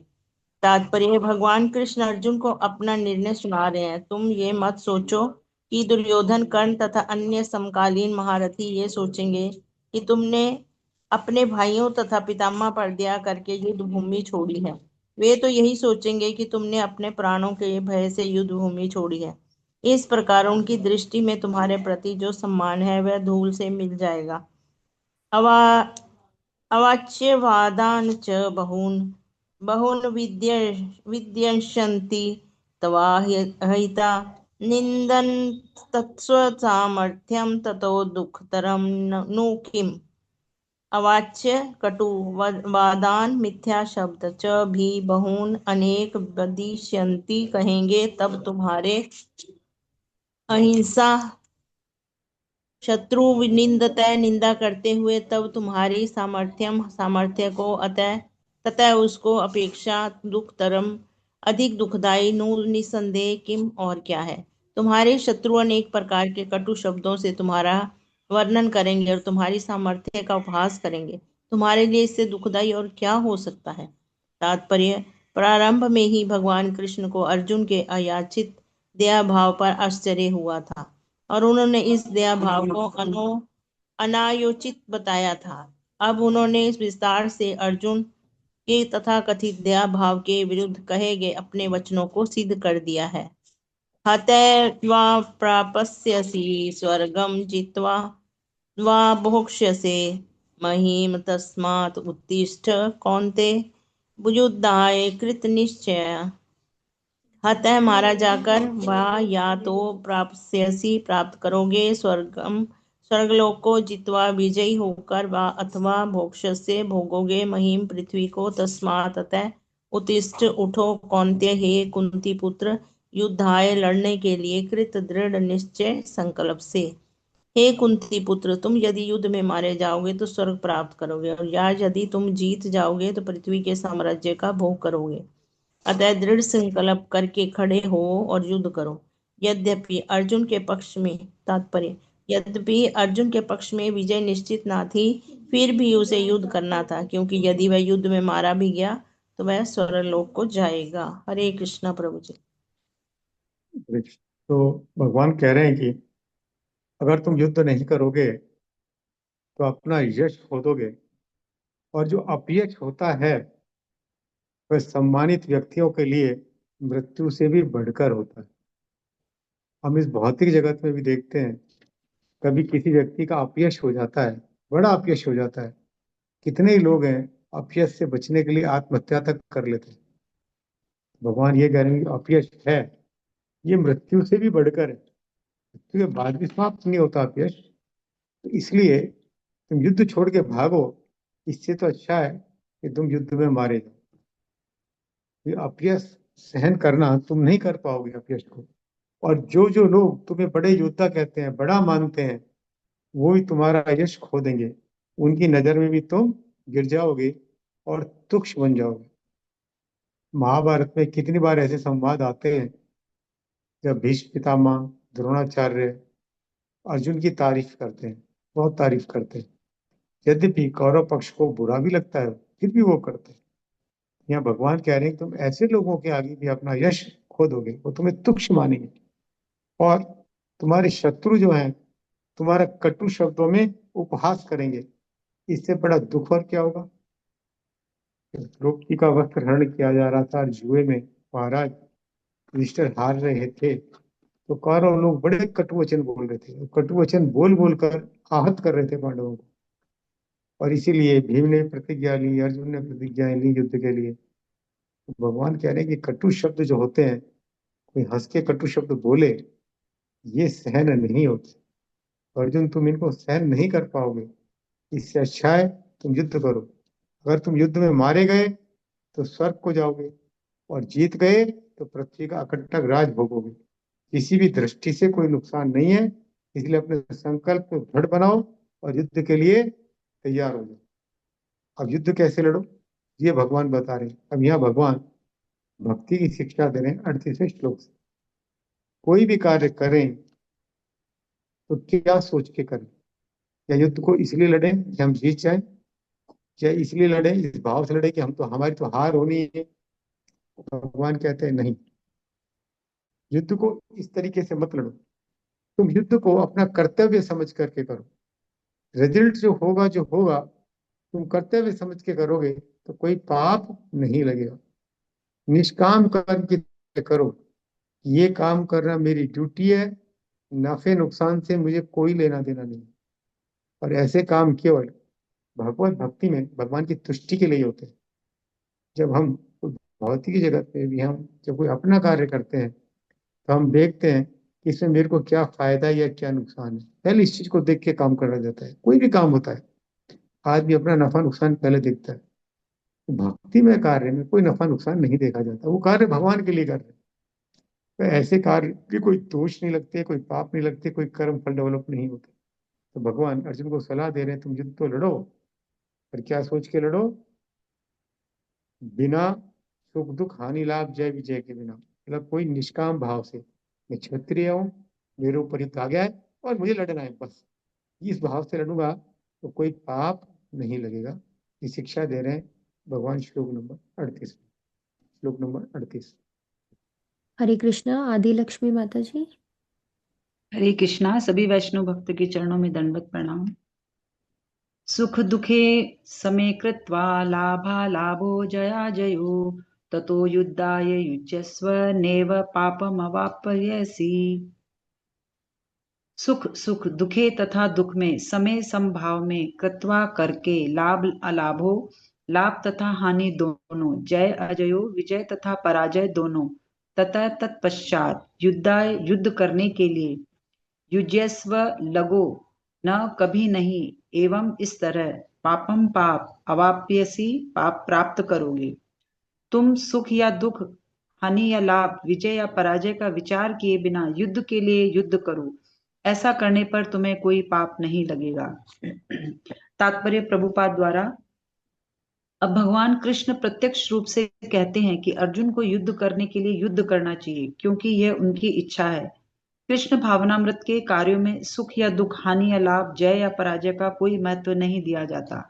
तात्पर्य। भगवान कृष्ण अर्जुन को अपना निर्णय सुना रहे हैं। तुम ये मत सोचो कि दुर्योधन, कर्ण तथा अन्य समकालीन महारथी ये सोचेंगे कि तुमने अपने भाइयों तथा पितामह पर दया करके युद्ध भूमि छोड़ी है। वे तो यही सोचेंगे कि तुमने अपने प्राणों के भय से युद्ध भूमि छोड़ी है। इस प्रकार उनकी दृष्टि में तुम्हारे प्रति जो सम्मान है वह धूल से मिल जाएगा। अवा अवाच्यवादान् च बहून् बहून् विद्यन्ति तवाहिता निन्दन् तत्स्वसामर्थ्यं ततो दुःखतरं नु किम्। अवाच्य कटु वादान मिथ्या शब्द, च भी बहून अनेक, वदिष्यन्ति कहेंगे तब तुम्हारे, अहिंसा शत्रु निंदतः निंदा करते हुए, तब तुम्हारी सामर्थ्य को, अतः ततः उसको अपेक्षा दुखतरम अधिक दुखदाई, नूर निसंदेह, किम और क्या है। तुम्हारे शत्रु अनेक प्रकार के कटु शब्दों से तुम्हारा वर्णन करेंगे और तुम्हारी सामर्थ्य का उपहास करेंगे। तुम्हारे लिए इससे दुखदाई और क्या हो सकता है। तात्पर्य। प्रारंभ में ही भगवान कृष्ण को अर्जुन के अयाचित दया भाव पर आश्चर्य हुआ था, और उन्होंने इस दया भाव को अनायोचित बताया था। अब उन्होंने इस विस्तार से अर्जुन के तथाकथित दया भाव के विरुद्ध कहे गए अपने वचनों को सिद्ध कर दिया है। हत्वा प्रापस्यसि स्वर्गम जित्वा वा भोक्ष्यसे महीम तस्मात् उत्तिष्ठ कौन्ते युद्धाय कृत निश्चय। अतः मारा जाकर, वह या तो प्राप्स्यसि प्राप्त करोगे स्वर्गम स्वर्गलोक को, जित्वा विजयी होकर, वा अथवा भोक्ष्यसे भोगोगे महीम पृथ्वी को, तस्मात् अतः उत्तिष्ठ उठो कौन्तेय हे कुंती पुत्र, युद्धाय लड़ने के लिए, कृत दृढ़ निश्चय संकल्प से। हे कुंती पुत्र, तुम यदि युद्ध में मारे जाओगे तो स्वर्ग प्राप्त करोगे, और या यदि तुम जीत जाओगे तो पृथ्वी के साम्राज्य का भोग करोगे। अतः दृढ़ संकल्प करके खड़े हो और युद्ध करो। यद्यपि अर्जुन के पक्ष में तात्पर्य यद्यपि अर्जुन के पक्ष में विजय निश्चित ना थी, फिर भी उसे युद्ध करना था, क्योंकि यदि वह युद्ध में मारा भी गया तो वह स्वर्गलोक को जाएगा। हरे कृष्णा। प्रभु जी। तो भगवान कह रहे हैं कि अगर तुम युद्ध नहीं करोगे तो अपना यश खो दोगे, और जो अपयश होता है वह सम्मानित व्यक्तियों के लिए मृत्यु से भी बढ़कर होता है। हम इस भौतिक जगत में भी देखते हैं, कभी किसी व्यक्ति का अपयश हो जाता है, बड़ा अपयश हो जाता है। कितने ही लोग हैं अपयश से बचने के लिए आत्महत्या तक कर लेते हैं। भगवान ये कह रहे हैं कि अपयश है, ये मृत्यु से भी बढ़कर है। मृत्यु के बाद भी समाप्त नहीं होता अपयश। तो इसलिए तुम युद्ध छोड़ के भागो, इससे तो अच्छा है कि तुम युद्ध में मारे जाओ। ये अपयश सहन करना तुम नहीं कर पाओगे अपयश को। और जो जो लोग तुम्हें बड़े योद्धा कहते हैं, बड़ा मानते हैं, वो ही तुम्हारा यश खो देंगे। उनकी नजर में भी तुम गिर जाओगे और तुच्छ बन जाओगे। महाभारत में कितनी बार ऐसे संवाद आते हैं जब भीष्म पितामह, द्रोणाचार्य अर्जुन की तारीफ करते हैं, बहुत तारीफ करते हैं। यद्यपि कौरव पक्ष को बुरा भी लगता है, फिर भी वो करते हैं। यहाँ भगवान कह रहे हैं तुम ऐसे लोगों के आगे भी अपना यश खो दोगे, वो तुम्हें तुच्छ मानेंगे, और तुम्हारे शत्रु जो हैं तुम्हारा कटु शब्दों में उपहास करेंगे। इससे बड़ा दुख और क्या होगा। द्रौपदी का वस्त्र हरण किया जा रहा था और जुए में महाराज युधिष्ठिर हार रहे थे, तो कौरव लोग बड़े कटु वचन बोल रहे थे, कटु वचन बोल बोल कर आहत कर रहे थे पांडवों को। और इसीलिए भीम ने प्रतिज्ञा ली, अर्जुन ने प्रतिज्ञा ली युद्ध के लिए। तो भगवान कह रहे हैं कि कटु शब्द जो होते हैं, कोई हंस के कटु शब्द बोले, ये सहन नहीं होते। अर्जुन, तुम इनको सहन नहीं कर पाओगे, इससे अच्छा है तुम युद्ध करो। अगर तुम युद्ध में मारे गए तो स्वर्ग को जाओगे, और जीत गए तो पृथ्वी का अकंटक राज भोगोगे। किसी भी दृष्टि से कोई नुकसान नहीं है, इसलिए अपने संकल्प को दृढ़ बनाओ और युद्ध के लिए तैयार हो जाओ। अब युद्ध कैसे लड़ो, ये भगवान बता रहे हैं। अब यहाँ भगवान भक्ति की शिक्षा दे रहे हैं 38वें श्लोक से। कोई भी कार्य करें तो क्या सोच के करें, या युद्ध को इसलिए लड़े कि हम जीत जाए, या इसलिए लड़े, इस भाव से लड़े कि हम तो हमारी तो हार होनी है। भगवान कहते हैं नहीं, युद्ध को इस तरीके से मत लड़ो। तुम युद्ध को अपना कर्तव्य समझ करके करो। रिजल्ट जो होगा तुम कर्तव्य समझ के करोगे तो कोई पाप नहीं लगेगा। निष्काम कर्म की तरह करो, ये काम करना मेरी ड्यूटी है, नफे नुकसान से मुझे कोई लेना देना नहीं। और ऐसे काम केवल भगवत भक्ति में भगवान की तुष्टि के लिए होते हैं। जब हम भौतिक जगत में भी हम जब कोई अपना कार्य करते हैं तो हम देखते हैं कि इसमें मेरे को क्या फायदा है या क्या नुकसान है। पहले इस चीज को देख के काम करा जाता है। कोई भी काम होता है, आदमी अपना नफा नुकसान पहले देखता है। तो भक्ति में कार्य में कोई नफा नुकसान नहीं देखा जाता, वो कार्य भगवान के लिए कर रहे हैं। तो ऐसे कार्य की कोई दोष नहीं लगते, कोई पाप नहीं लगते, कोई कर्म फल डेवलप नहीं होते। तो भगवान अर्जुन को सलाह दे रहे हैं, तुम युद्ध तो लड़ो, पर क्या सोच के लड़ो, बिना सुख दुख हानि लाभ जय विजय के बिना। मतलब कोई निष्काम भाव से, मैं क्षत्रिय हूँ, मेरे ऊपर युद्ध आ गया है और मुझे लड़ना है, बस इस भाव से लड़ूंगा तो कोई पाप नहीं लगेगा। ये शिक्षा दे रहे हैं भगवान। श्लोक नंबर 38। हरे कृष्णा। आदि लक्ष्मी माता जी। हरे कृष्णा। सभी वैष्णव भक्त के चरणों में दंडवत प्रणाम। सुख दुखे समे कृत्वा लाभा लाभो जया जयो ततो युद्धाय युज्यस्व नेव पापमवाप्यसि। सुख सुख दुखे तथा दुख में समय समभाव में कृत्वा करके लाभ अलाभो लाभ तथा हानि दोनों, जय अजयो विजय तथा पराजय दोनों, तथा तत्पश्चात युद्धाय युद्ध करने के लिए युज्यस्व लगो, न कभी नहीं, एवं इस तरह पापम पाप अवाप्यसी पाप प्राप्त करोगे। तुम सुख या दुख, हानि या लाभ, विजय या पराजय का विचार किए बिना युद्ध के लिए युद्ध करो। ऐसा करने पर तुम्हें कोई पाप नहीं लगेगा। तात्पर्य प्रभुपाद द्वारा। अब भगवान कृष्ण प्रत्यक्ष रूप से कहते हैं कि अर्जुन को युद्ध करने के लिए युद्ध करना चाहिए, क्योंकि यह उनकी इच्छा है। कृष्ण भावनामृत के कार्यों में सुख या दुख, हानि या लाभ, जय या पराजय का कोई महत्व नहीं दिया जाता।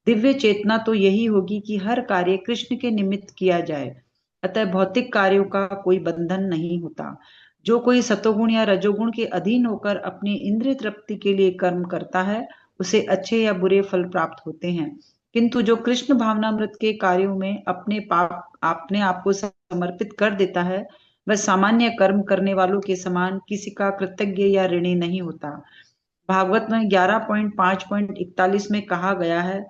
दिव्य चेतना तो यही होगी कि हर कार्य कृष्ण के निमित्त किया जाए। अतः भौतिक कार्यों का कोई बंधन नहीं होता। जो कोई सतोगुण या रजोगुण के अधीन होकर अपनी इंद्रिय तृप्ति के लिए कर्म करता है, उसे अच्छे या बुरे फल प्राप्त होते हैं। किंतु जो कृष्ण भावनामृत के कार्यों में अपने आप को समर्पित कर देता है, वह सामान्य कर्म करने वालों के समान किसी का कृतज्ञ या ऋणी नहीं होता। भागवत में 11.5.41 में कहा गया है,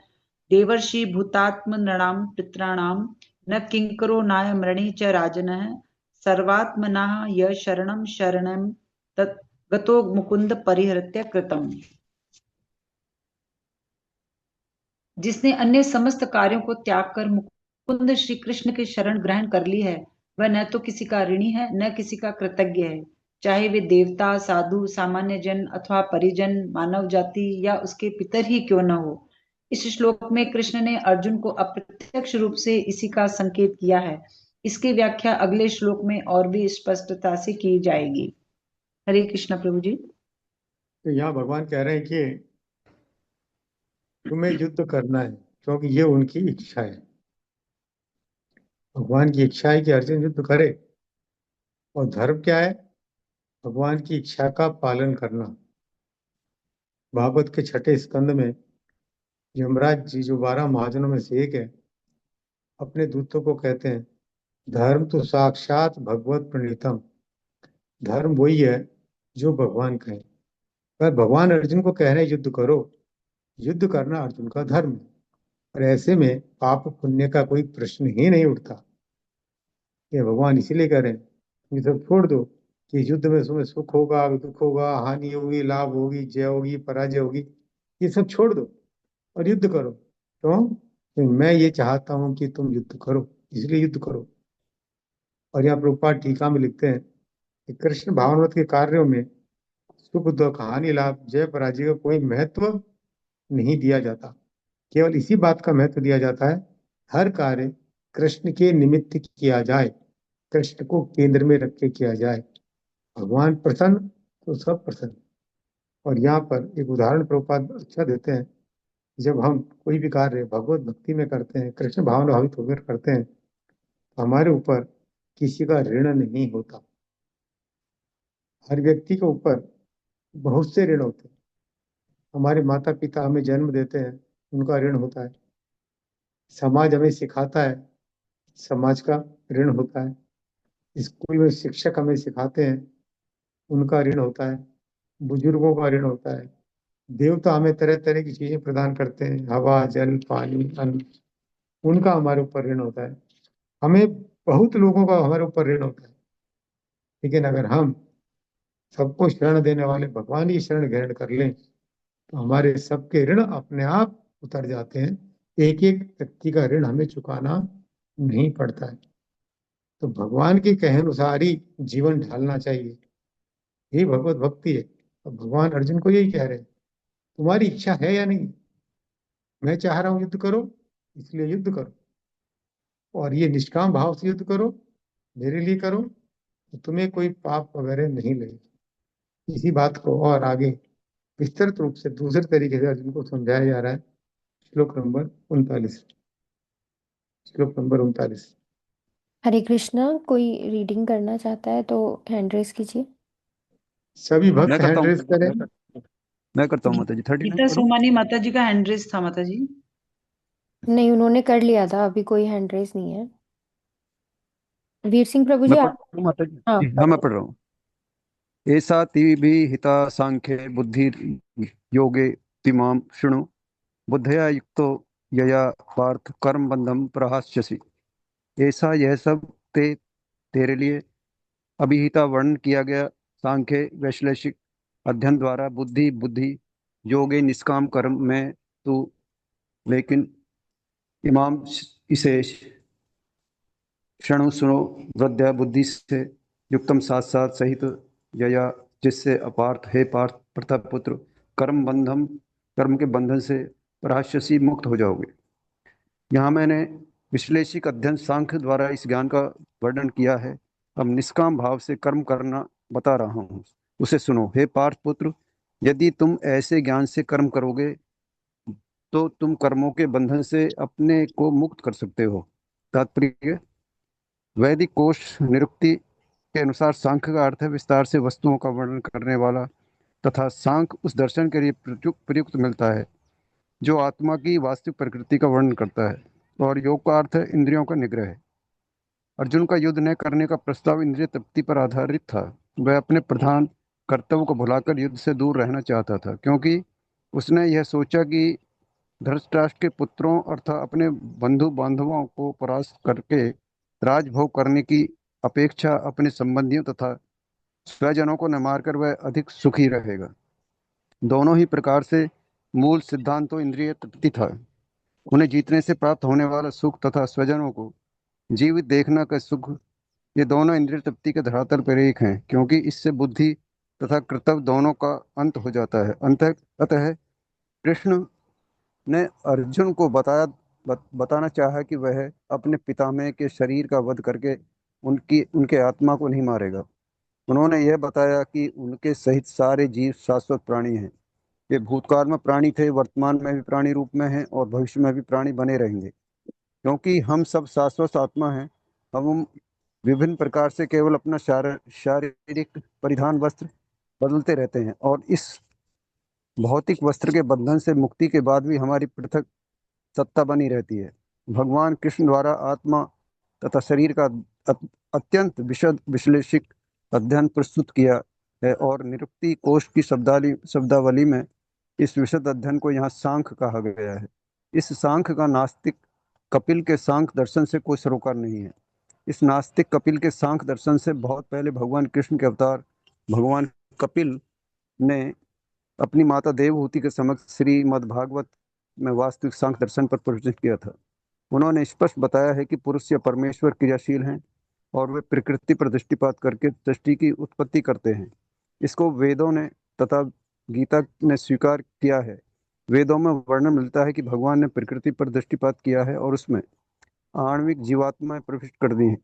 देवर्षि भूतात्म नृणाम पितॄणाम न किंकरो नाय मृणी च राजनः सर्वात्मनः य शरणं शरणं तत् गतो मुकुंद परिहृत्य कृतम्। जिसने अन्य समस्त कार्यों को त्याग कर मुकुंद श्री कृष्ण के शरण ग्रहण कर ली है, वह न तो किसी का ऋणी है न किसी का कृतज्ञ है, चाहे वे देवता, साधु, सामान्य जन अथवा परिजन, मानव जाति या उसके पितर ही क्यों न हो। इस श्लोक में कृष्ण ने अर्जुन को अप्रत्यक्ष रूप से इसी का संकेत किया है। इसकी व्याख्या अगले श्लोक में और भी स्पष्टता से की जाएगी। हरे कृष्ण प्रभु जी। तो यहाँ भगवान कह रहे हैं कि तुम्हें युद्ध करना है, क्योंकि ये उनकी इच्छा है। भगवान की इच्छा है कि अर्जुन युद्ध करे। और धर्म क्या है? भगवान की इच्छा का पालन करना। भागवत के 6ठे स्कंद में यमराज जी, जो 12 महाजनों में से एक है, अपने दूतों को कहते हैं, धर्म तो साक्षात भगवत प्रणीतम। धर्म वही है जो भगवान कहे। पर भगवान अर्जुन को कह रहे हैं, युद्ध करो। युद्ध करना अर्जुन का धर्म है। और ऐसे में पाप पुण्य का कोई प्रश्न ही नहीं उठता। ये भगवान इसीलिए कह रहे हैं, ये सब छोड़ दो कि युद्ध में तुम्हें सुख होगा, दुख होगा, हानि होगी, लाभ होगी, जय होगी, पराजय होगी। ये सब छोड़ दो और युद्ध करो। तो मैं ये चाहता हूं कि तुम युद्ध करो, इसलिए युद्ध करो। और यहाँ प्रभुपाद टीका में लिखते हैं कि कृष्ण भावनावत के कार्यों में सुख दुख, हानि लाभ, जय पराजय का कोई महत्व नहीं दिया जाता। केवल इसी बात का महत्व दिया जाता है, हर कार्य कृष्ण के निमित्त किया जाए, कृष्ण को केंद्र में रख के किया जाए। भगवान प्रसन्न तो सब प्रसन्न। और यहाँ पर एक उदाहरण प्रभुपाद अच्छा देते हैं, जब हम कोई भी कार्य भगवत भक्ति में करते हैं, कृष्ण भावना भावित होकर करते हैं, तो हमारे ऊपर किसी का ऋण नहीं होता। हर व्यक्ति के ऊपर बहुत से ऋण होते हैं। हमारे माता पिता हमें जन्म देते हैं, उनका ऋण होता है। समाज हमें सिखाता है, समाज का ऋण होता है। स्कूल में शिक्षक हमें सिखाते हैं, उनका ऋण होता है। बुजुर्गों का ऋण होता है। देवता हमें तरह तरह की चीजें प्रदान करते हैं, हवा, जल, पानी, अन्न, उनका हमारे ऊपर ऋण होता है। हमें बहुत लोगों का हमारे ऊपर ऋण होता है। लेकिन अगर हम सबको शरण देने वाले भगवान की शरण ग्रहण कर लें, तो हमारे सबके ऋण अपने आप उतर जाते हैं। एक एक व्यक्ति का ऋण हमें चुकाना नहीं पड़ता है। तो भगवान के कहे अनुसार ही जीवन ढालना चाहिए, यही भगवत भक्ति है। और भगवान अर्जुन को यही कह रहे हैं, तुम्हारी इच्छा है या नहीं? मैं चाह रहा हूं युद्ध करो, इसलिए युद्ध करो। और ये निष्काम भाव से युद्ध करो, मेरे लिए करो, तो तुम्हें कोई पाप वगैरह नहीं लगेगा। इसी बात को और आगे विस्तृत रूप से दूसरे तरीके से अर्जुन को समझाया जा रहा है। श्लोक नंबर 39। श्लोक नंबर 39। हरे कृष्णा, कोई रीडिंग करना चाहता है तो हैंड रेस कीजिए। सभी मैं भक्त करता हैंड हूँ। रेस करें। मैं करता हूँ माता जी, 39 गीता करूँ। सोमानी माता जी का हैंड रेस था माता जी। नहीं, उन्होंने कर लिया था, अभी कोई हैंड रेस नहीं है। वीर सिंह प्रभु जी मैं पढ़ आप। रहा हूँ माता हाँ, जी, हाँ मैं पढ़ रहा हूँ। ऐसा तिभी हिता सांख्ये बुद्धि योगे तिमाम शृणु बुद्धया युक्तो यया पार्थ कर्म बंधम प्रहास्यसि। ऐसा यह सब तेरे लिए अभिहिता वर्णन किया गया सांख्य वैश्लेषिक अध्ययन द्वारा बुद्धि बुद्धि योगे निष्काम कर्म में तू, लेकिन इमाम इसे क्षणु सुनो वृद्धा बुद्धि से युक्तम साथ साथ सहित यया, जिससे अपार्थ हे पार्थ प्रतापुत्र कर्म के बंधन से पराश्यसी मुक्त हो जाओगे। यहाँ मैंने विश्लेषिक अध्ययन सांख्य द्वारा इस ज्ञान का वर्णन किया है। अब निष्काम भाव से कर्म करना बता रहा हूँ, उसे सुनो। हे पार्थ पुत्र, यदि तुम ऐसे ज्ञान से कर्म करोगे तो तुम कर्मों के बंधन से अपने को मुक्त कर सकते हो। तात्पर्य, वैदिक कोश निरुक्ति के अनुसार सांख्य का अर्थ है विस्तार से वस्तुओं का वर्णन करने वाला, तथा सांख्य उस दर्शन के लिए प्रयुक्त मिलता है जो आत्मा की वास्तविक प्रकृति का वर्णन करता है। और योग का अर्थ है इंद्रियों का निग्रह। अर्जुन का युद्ध न करने का प्रस्ताव इंद्रिय तृप्ति पर आधारित था। वह अपने प्रधान कर्तव्य को भुलाकर युद्ध से दूर रहना चाहता था, क्योंकि उसने यह सोचा कि धृतराष्ट्र के पुत्रों अर्थात अपने बंधु बांधवों को परास्त करके राजभोग करने की अपेक्षा अपने संबंधियों तथा स्वजनों को न मारकर वह अधिक सुखी रहेगा। दोनों ही प्रकार से मूल सिद्धांत तो इंद्रिय तृप्ति था। उन्हें जीतने से प्राप्त होने वाला सुख तथा स्वजनों को जीवित देखना का सुख, ये दोनों इंद्रिय तृप्ति के धरातल पर एक हैं, क्योंकि इससे बुद्धि तथा कर्तव्य दोनों का अंत हो जाता है। अतः कृष्ण ने अर्जुन को बताना चाहा कि वह अपने पितामह के शरीर का वध करके उनके आत्मा को नहीं मारेगा। उन्होंने यह बताया कि उनके सहित सारे जीव शाश्वत प्राणी हैं। ये भूतकाल में प्राणी थे, वर्तमान में भी प्राणी रूप में हैं और भविष्य में भी प्राणी बने रहेंगे, क्योंकि हम सब शाश्वत आत्मा हैं। हम विभिन्न प्रकार से केवल अपना शारीरिक परिधान वस्त्र बदलते रहते हैं, और इस भौतिक वस्त्र के बंधन से मुक्ति के बाद भी हमारी पृथक सत्ता बनी रहती है। भगवान कृष्ण द्वारा आत्मा तथा शरीर का अत्यंत विशद विश्लेषित अध्ययन प्रस्तुत किया है और निरुक्ति कोश की शब्दावली में इस विशद अध्ययन को यहाँ सांख्य कहा गया है। इस सांख्य का नास्तिक कपिल के सांख्य दर्शन से कोई सरोकार नहीं है। इस नास्तिक कपिल के सांख्य दर्शन से बहुत पहले भगवान कृष्ण के अवतार भगवान कपिल ने अपनी माता देवहूति के समक्ष श्रीमद्भागवत में वास्तविक सांख्य दर्शन पर प्रवचन किया था। उन्होंने स्पष्ट बताया है कि पुरुष या परमेश्वर क्रियाशील हैं और वे प्रकृति पर दृष्टिपात करके सृष्टि की उत्पत्ति करते हैं। इसको वेदों ने तथा गीता ने स्वीकार किया है। वेदों में वर्णन मिलता है कि भगवान ने प्रकृति पर दृष्टिपात किया है और उसमें आणविक जीवात्माएं प्रविष्ट कर दी हैं।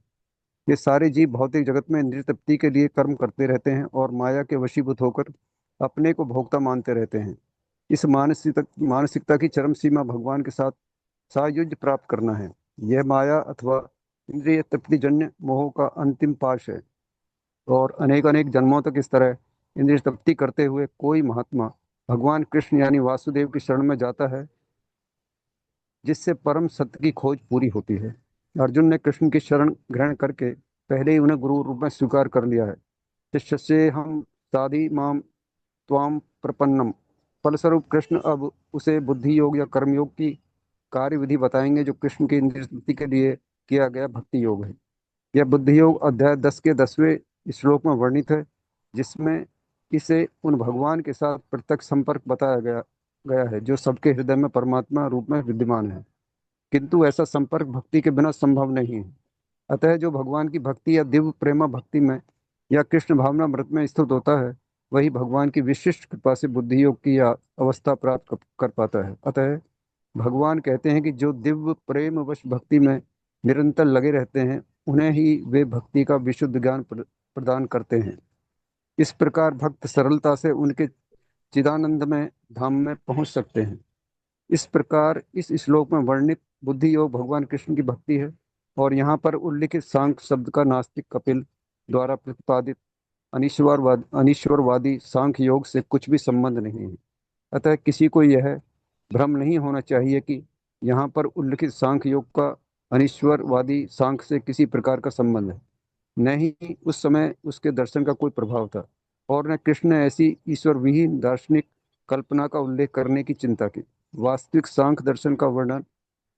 ये सारे जीव भौतिक जगत में इंद्रिय तृप्ति के लिए कर्म करते रहते हैं और माया के वशीभूत होकर अपने को भोक्ता मानते रहते हैं। इस मानसिकता की चरम सीमा भगवान के साथ सायुज्य प्राप्त करना है। यह माया अथवा इंद्रिय तृप्ति जन्य मोह का अंतिम पाश है और अनेक अनेक जन्मों तक इस तरह इंद्रिय तृप्ति करते हुए कोई महात्मा भगवान कृष्ण यानी वासुदेव की शरण में जाता है, जिससे परम सत्य की खोज पूरी होती है। अर्जुन ने कृष्ण की शरण ग्रहण करके पहले ही उन्हें गुरु रूप में स्वीकार कर लिया है। शिष्य हम साधि माम त्वाम प्रपन्नम। फलस्वरूप कृष्ण अब उसे बुद्धि योग या कर्म योग की कार्य विधि बताएंगे जो कृष्ण की इंद्रिय तृप्ति के लिए किया गया भक्ति योग है। यह बुद्धि योग अध्याय 10 के 10वें श्लोक में वर्णित है, जिसमें इसे उन भगवान के साथ प्रत्यक्ष संपर्क बताया गया है जो सबके हृदय में परमात्मा रूप में विद्यमान है, किंतु ऐसा संपर्क भक्ति के बिना संभव नहीं है। अतः जो भगवान की भक्ति या दिव्य प्रेमा भक्ति में या कृष्ण भावना मृत में स्थित होता है, वही भगवान की विशिष्ट कृपा से बुद्धि योग की अवस्था प्राप्त कर पाता है। अतः भगवान कहते हैं कि जो दिव्य प्रेम वश भक्ति में निरंतर लगे रहते हैं, उन्हें ही वे भक्ति का विशुद्ध ज्ञान प्रदान करते हैं। इस प्रकार भक्त सरलता से उनके चिदानंदमय धाम में पहुंच सकते हैं। इस प्रकार इस श्लोक में वर्णित बुद्धि योग भगवान कृष्ण की भक्ति है और यहाँ पर उल्लिखित सांख्य शब्द का नास्तिक कपिल द्वारा प्रतिपादित अनीश्वरवादी सांख्य योग से कुछ भी संबंध नहीं है। अतः किसी को यह भ्रम नहीं होना चाहिए कि यहाँ पर उल्लिखित सांख्य योग का अनीश्वरवादी सांख्य से किसी प्रकार का संबंध है। न ही उस समय उसके दर्शन का कोई प्रभाव था और न कृष्ण ने ऐसी ईश्वर विहीन दार्शनिक कल्पना का उल्लेख करने की चिंता की। वास्तविक सांख्य दर्शन का वर्णन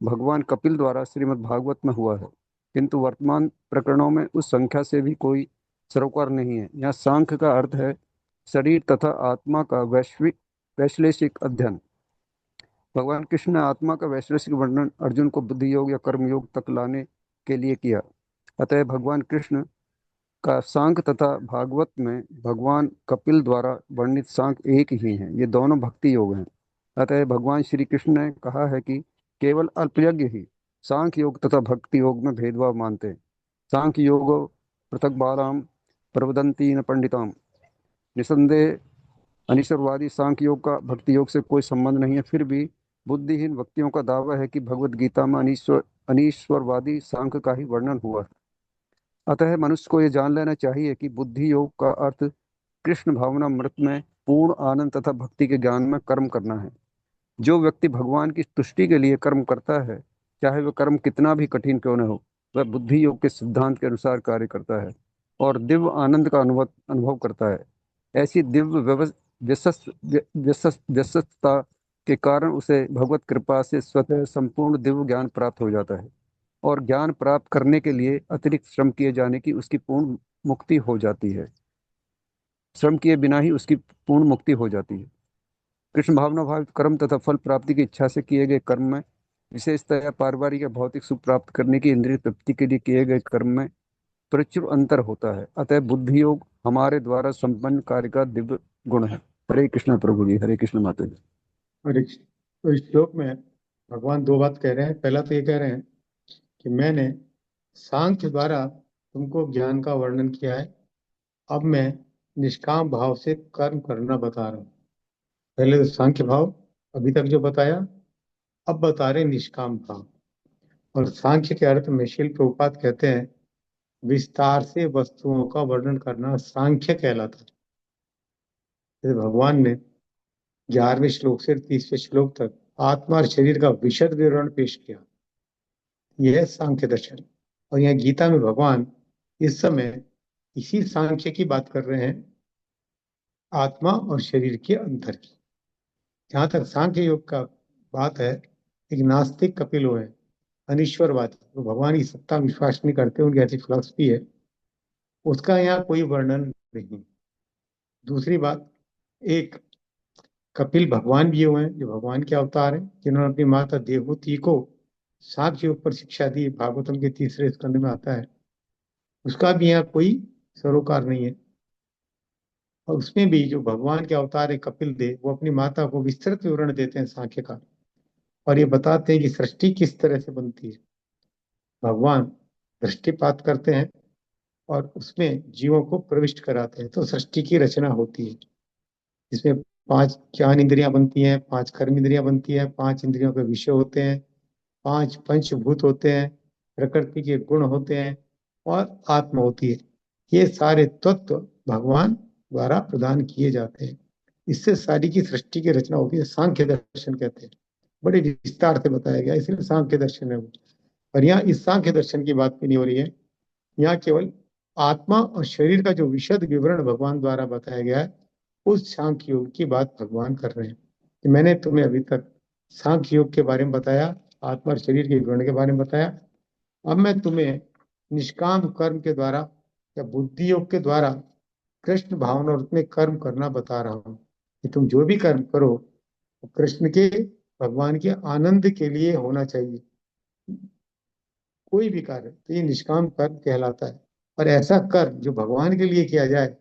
भगवान कपिल द्वारा श्रीमद् भागवत में हुआ है, किंतु वर्तमान प्रकरणों में उस संख्या से भी कोई सरोकार नहीं है। यहाँ सांख्य का अर्थ है शरीर तथा आत्मा का वैश्लेषिक अध्ययन। भगवान कृष्ण ने आत्मा का वैश्लेषिक वर्णन अर्जुन को बुद्धि योग या कर्म योग तक लाने के लिए किया। अतः भगवान कृष्ण का सांख्य तथा भागवत में भगवान कपिल द्वारा वर्णित सांख्य एक ही हैं। ये दोनों भक्ति योग हैं। अतः भगवान श्री कृष्ण ने कहा है कि केवल अल्पज्ञ ही सांख्य योग तथा भक्ति योग में भेदभाव मानते हैं। सांख्य योगो पृथक बालाम प्रवदंती न पंडिताम। निसंदेह अनीश्वरवादी सांख्य योग का भक्ति योग से कोई संबंध नहीं है। फिर भी बुद्धिहीन व्यक्तियों का दावा है कि भगवत गीता में अनीश्वरवादी सांख्य का ही वर्णन हुआ है। अतः मनुष्य को यह जान लेना चाहिए कि बुद्धि योग का अर्थ कृष्ण भावना मृत में पूर्ण आनंद तथा भक्ति के ज्ञान में कर्म करना है। जो व्यक्ति भगवान की तुष्टि के लिए कर्म करता है, चाहे वह कर्म कितना भी कठिन क्यों न हो, वह बुद्धि योग के सिद्धांत के अनुसार कार्य करता है और दिव्य आनंद का अनुभव करता है। ऐसी दिव्य व्यस्तता के कारण उसे भगवत कृपा से स्वतः संपूर्ण दिव्य ज्ञान प्राप्त हो जाता है और ज्ञान प्राप्त करने के लिए अतिरिक्त श्रम किए जाने की उसकी पूर्ण मुक्ति हो जाती है। श्रम किए बिना ही उसकी पूर्ण मुक्ति हो जाती है। कृष्ण भावना भावित कर्म तथा फल प्राप्ति की इच्छा से किए गए कर्म में, विशेषतः पारिवारिक या भौतिक सुख प्राप्त करने की इंद्रिय तृप्ति के लिए किए गए कर्म में प्रचुर अंतर होता है। अतः बुद्धि योग हमारे द्वारा संपन्न कार्य का दिव्य गुण है। हरे कृष्ण प्रभु जी। हरे कृष्ण माता जी। हरे कृष्ण। तो इस श्लोक में भगवान दो बात कह रहे हैं। पहला तो ये कह रहे हैं कि मैंने सांख्य द्वारा तुमको ज्ञान का वर्णन किया है, अब मैं निष्काम भाव से कर्म करना बता रहा हूँ। पहले तो सांख्य भाव अभी तक जो बताया, अब बता रहे निष्काम भाव। और सांख्य के अर्थ में शिल प्रभुपाद कहते हैं विस्तार से वस्तुओं का वर्णन करना सांख्य कहलाता है। जैसे भगवान ने 11वें श्लोक से 30वें श्लोक तक आत्मा और शरीर का विशद विवरण पेश किया। यह है सांख्य दर्शन। और यहाँ गीता में भगवान इस समय इसी सांख्य की बात कर रहे हैं, आत्मा और शरीर के अंतर की। जहां तक सांख्य योग का बात है, एक नास्तिक कपिल है, अनिश्वरवादी, तो भगवान की सत्ता विश्वास नहीं करते, उनकी ऐसी फिलॉसफी है, उसका यहाँ कोई वर्णन नहीं। दूसरी बात, एक कपिल भगवान भी हुए हैं, जो भगवान के अवतार हैं, जिन्होंने अपनी माता देवहूति को सांख्य योग पर शिक्षा दी, भागवतम के 3 स्कंद में आता है। उसका भी यहाँ कोई सरोकार नहीं है। और उसमें भी जो भगवान के अवतार है कपिल देव, वो अपनी माता को विस्तृत विवरण देते हैं सांख्य का, और ये बताते हैं कि सृष्टि किस तरह से बनती है। भगवान दृष्टिपात करते हैं और उसमें जीवों को प्रविष्ट कराते हैं, तो सृष्टि की रचना होती है। इसमें 5 ज्ञान इंद्रियां बनती हैं, 5 कर्म इंद्रियां बनती हैं, 5 इंद्रियों के विषय होते हैं, 5 पंचभूत होते हैं, प्रकृति के गुण होते हैं, और आत्मा होती है। ये सारे तत्व भगवान द्वारा प्रदान किए जाते हैं। इससे सारी की सृष्टि की रचना होती है। सांख्य दर्शन कहते हैं, बड़े विस्तार से बताया गया, इसलिए सांख्य दर्शन है वो। और यहाँ इस सांख्य दर्शन की बात भी नहीं हो रही है, यहाँ केवल आत्मा और शरीर का जो विशद विवरण भगवान द्वारा बताया गया है, उस सांख्य योग की बात भगवान कर रहे हैं। कि मैंने तुम्हें अभी तक सांख्य योग के बारे में बताया, आत्मा और शरीर के विवरण के बारे में बताया। अब मैं तुम्हें निष्काम कर्म के द्वारा या बुद्धि योग के द्वारा कृष्ण भावना और उसमें कर्म करना बता रहा हूँ। कि तुम जो भी कर्म करो, वो कृष्ण के, भगवान के आनंद के लिए होना चाहिए। कोई भी कार्य, तो ये निष्काम कर्म कहलाता है। और ऐसा कर्म जो भगवान के लिए किया जाए,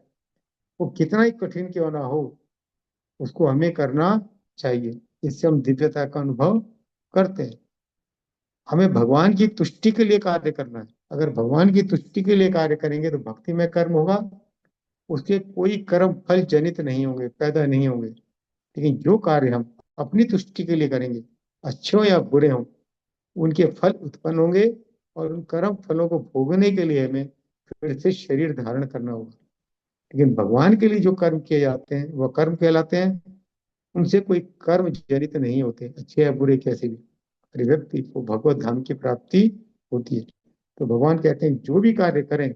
वो कितना ही कठिन क्यों ना हो, उसको हमें करना चाहिए। इससे हम दिव्यता का अनुभव करते हैं। हमें भगवान की तुष्टि के लिए कार्य करना है। अगर भगवान की तुष्टि के लिए कार्य करेंगे तो भक्ति में कर्म होगा, उसके कोई कर्म फल जनित नहीं होंगे, पैदा नहीं होंगे। लेकिन जो कार्य हम अपनी तुष्टि के लिए करेंगे, अच्छे हो या बुरे हों, उनके फल उत्पन्न होंगे, और उन कर्म फलों को भोगने के लिए हमें फिर से शरीर धारण करना होगा। लेकिन भगवान के लिए जो कर्म किए जाते हैं वह कर्म कहलाते हैं। उनसे कोई कर्म जनित नहीं होते, अच्छे या बुरे कैसे भी, व्यक्ति को भगवत धाम की प्राप्ति होती है। तो भगवान कहते हैं जो भी कार्य करें,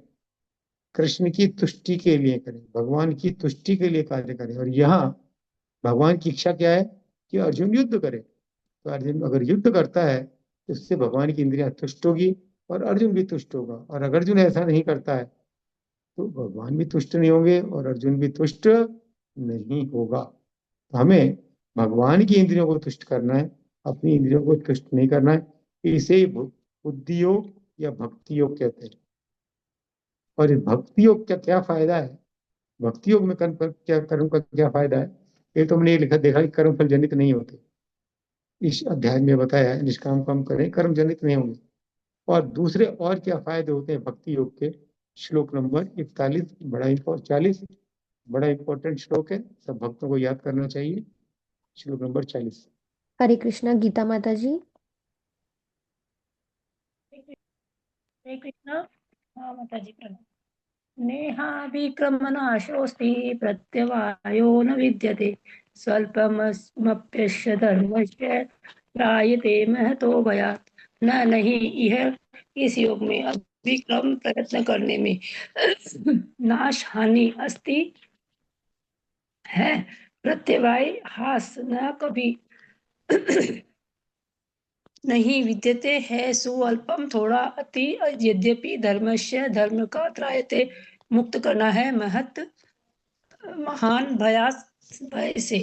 कृष्ण की तुष्टि के लिए करें, भगवान की तुष्टि के लिए कार्य करें। और यहाँ भगवान की इच्छा क्या है कि अर्जुन युद्ध करे। तो अर्जुन अगर युद्ध करता है तो उससे भगवान की इंद्रियां तुष्ट होगी और अर्जुन भी तुष्ट होगा। और अगर अर्जुन ऐसा नहीं करता है तो भगवान भी तुष्ट नहीं होंगे और अर्जुन भी तुष्ट नहीं होगा। तो हमें भगवान की इंद्रियों को तुष्ट करना है, अपनी इंद्रियों को तुष्ट नहीं करना है। इसे ही बुद्धि योग या भक्ति योग कहते हैं। और इस भक्ति योग का क्या फायदा है, भक्ति योग में कर्म का क्या फायदा है, ये तो हमने लिखा देखा कि कर्म फल जनित नहीं होते। इस अध्याय में बताया है, निष्काम कर्म करें, कर्म जनित नहीं होंगे। और दूसरे और क्या फायदे होते हैं भक्ति योग के, श्लोक नंबर 41, बड़ा इंपॉर्टेंट श्लोक है, सब भक्तों को याद करना चाहिए। श्लोक नंबर 40। हरे कृष्णा गीता माता जी। हरे कृष्ण। हाँ माता जी प्रणाम। नेहाभिक्रमनाशोऽस्ति प्रत्यवायो न विद्यते स्वल्पमप्यस्य धर्मस्य त्रायते महतो भयात्। नहीं यह इस योग में अभिक्रम प्रयत्न करने में नाश हानि अस्ति है, प्रत्यवाय हास न कभी नहीं विद्यते है, सुअल्पम थोड़ा अति यद्यपि धर्मस्य धर्म का त्रायते मुक्त करना है महत महान भयास भय से।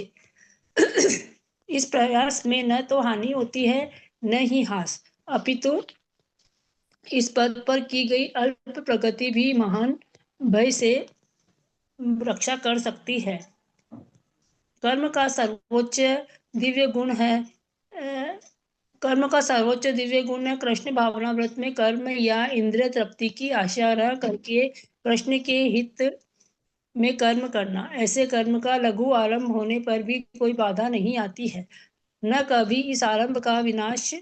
इस प्रयास में न तो हानि होती है न ही हास, अपितु इस पद पर की गई अल्प प्रगति भी महान भय से रक्षा कर सकती है। कर्म का सर्वोच्च दिव्य गुण है कर्म का सर्वोच्च दिव्य गुण है कृष्ण भावना व्रत में कर्म या इंद्रिय तृप्ति की आशा न करके कृष्ण के हित में कर्म करना। ऐसे कर्म का लघु आरंभ होने पर भी कोई बाधा नहीं आती है, न कभी इस आरंभ का विनाश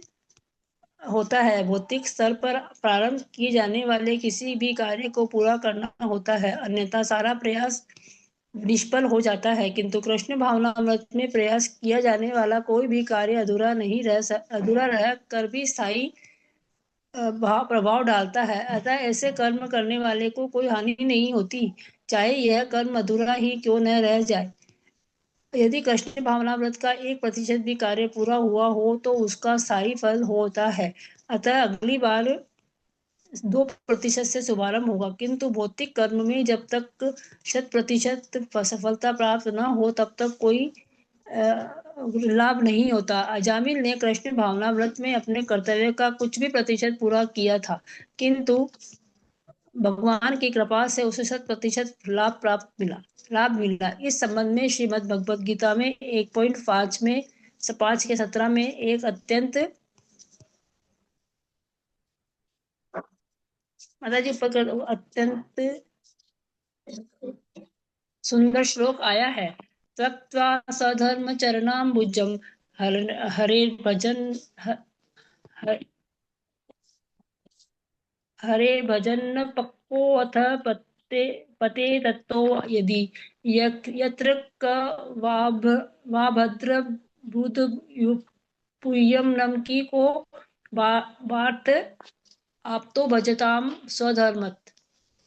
होता है। भौतिक स्तर पर प्रारंभ किए जाने वाले किसी भी कार्य को पूरा करना होता है, अन्यथा सारा प्रयास निष्फल हो जाता है। किंतु कृष्ण भावना व्रत में प्रयास किया जाने वाला कोई भी कार्य अधूरा रह कर भी स्थायी प्रभाव डालता है। अतः ऐसे कर्म करने वाले को कोई हानि नहीं होती, चाहे यह कर्म अधूरा ही क्यों न रह जाए। यदि कृष्ण भावनामृत का 1% भी कार्य पूरा हुआ हो तो उसका स्थायी फल होता है। अतः अगली बार 2% से शुभारंभ होगा, किंतु भौतिक कर्म में जब तक 100% सफलता प्राप्त न हो तब तक कोई लाभ नहीं होता। अजामिल ने कृष्ण भावनामृत में अपने कर्तव्य का कुछ भी प्रतिशत पूरा किया था, किंतु भगवान की कृपा से उसे 100% लाभ मिला। इस संबंध में श्रीमद् भगवद गीता में 1.5 में 5 के 17 में एक अत्यंत सुंदर श्लोक आया है। त्यक्त्वा सधर्म चरणाम्बुजं हरे भजन पक्को अथ पते तत्तो यदि यत्र क वा भद्र भूत पुय्यम नम की को बात आप तो भजताम स्वधर्मत।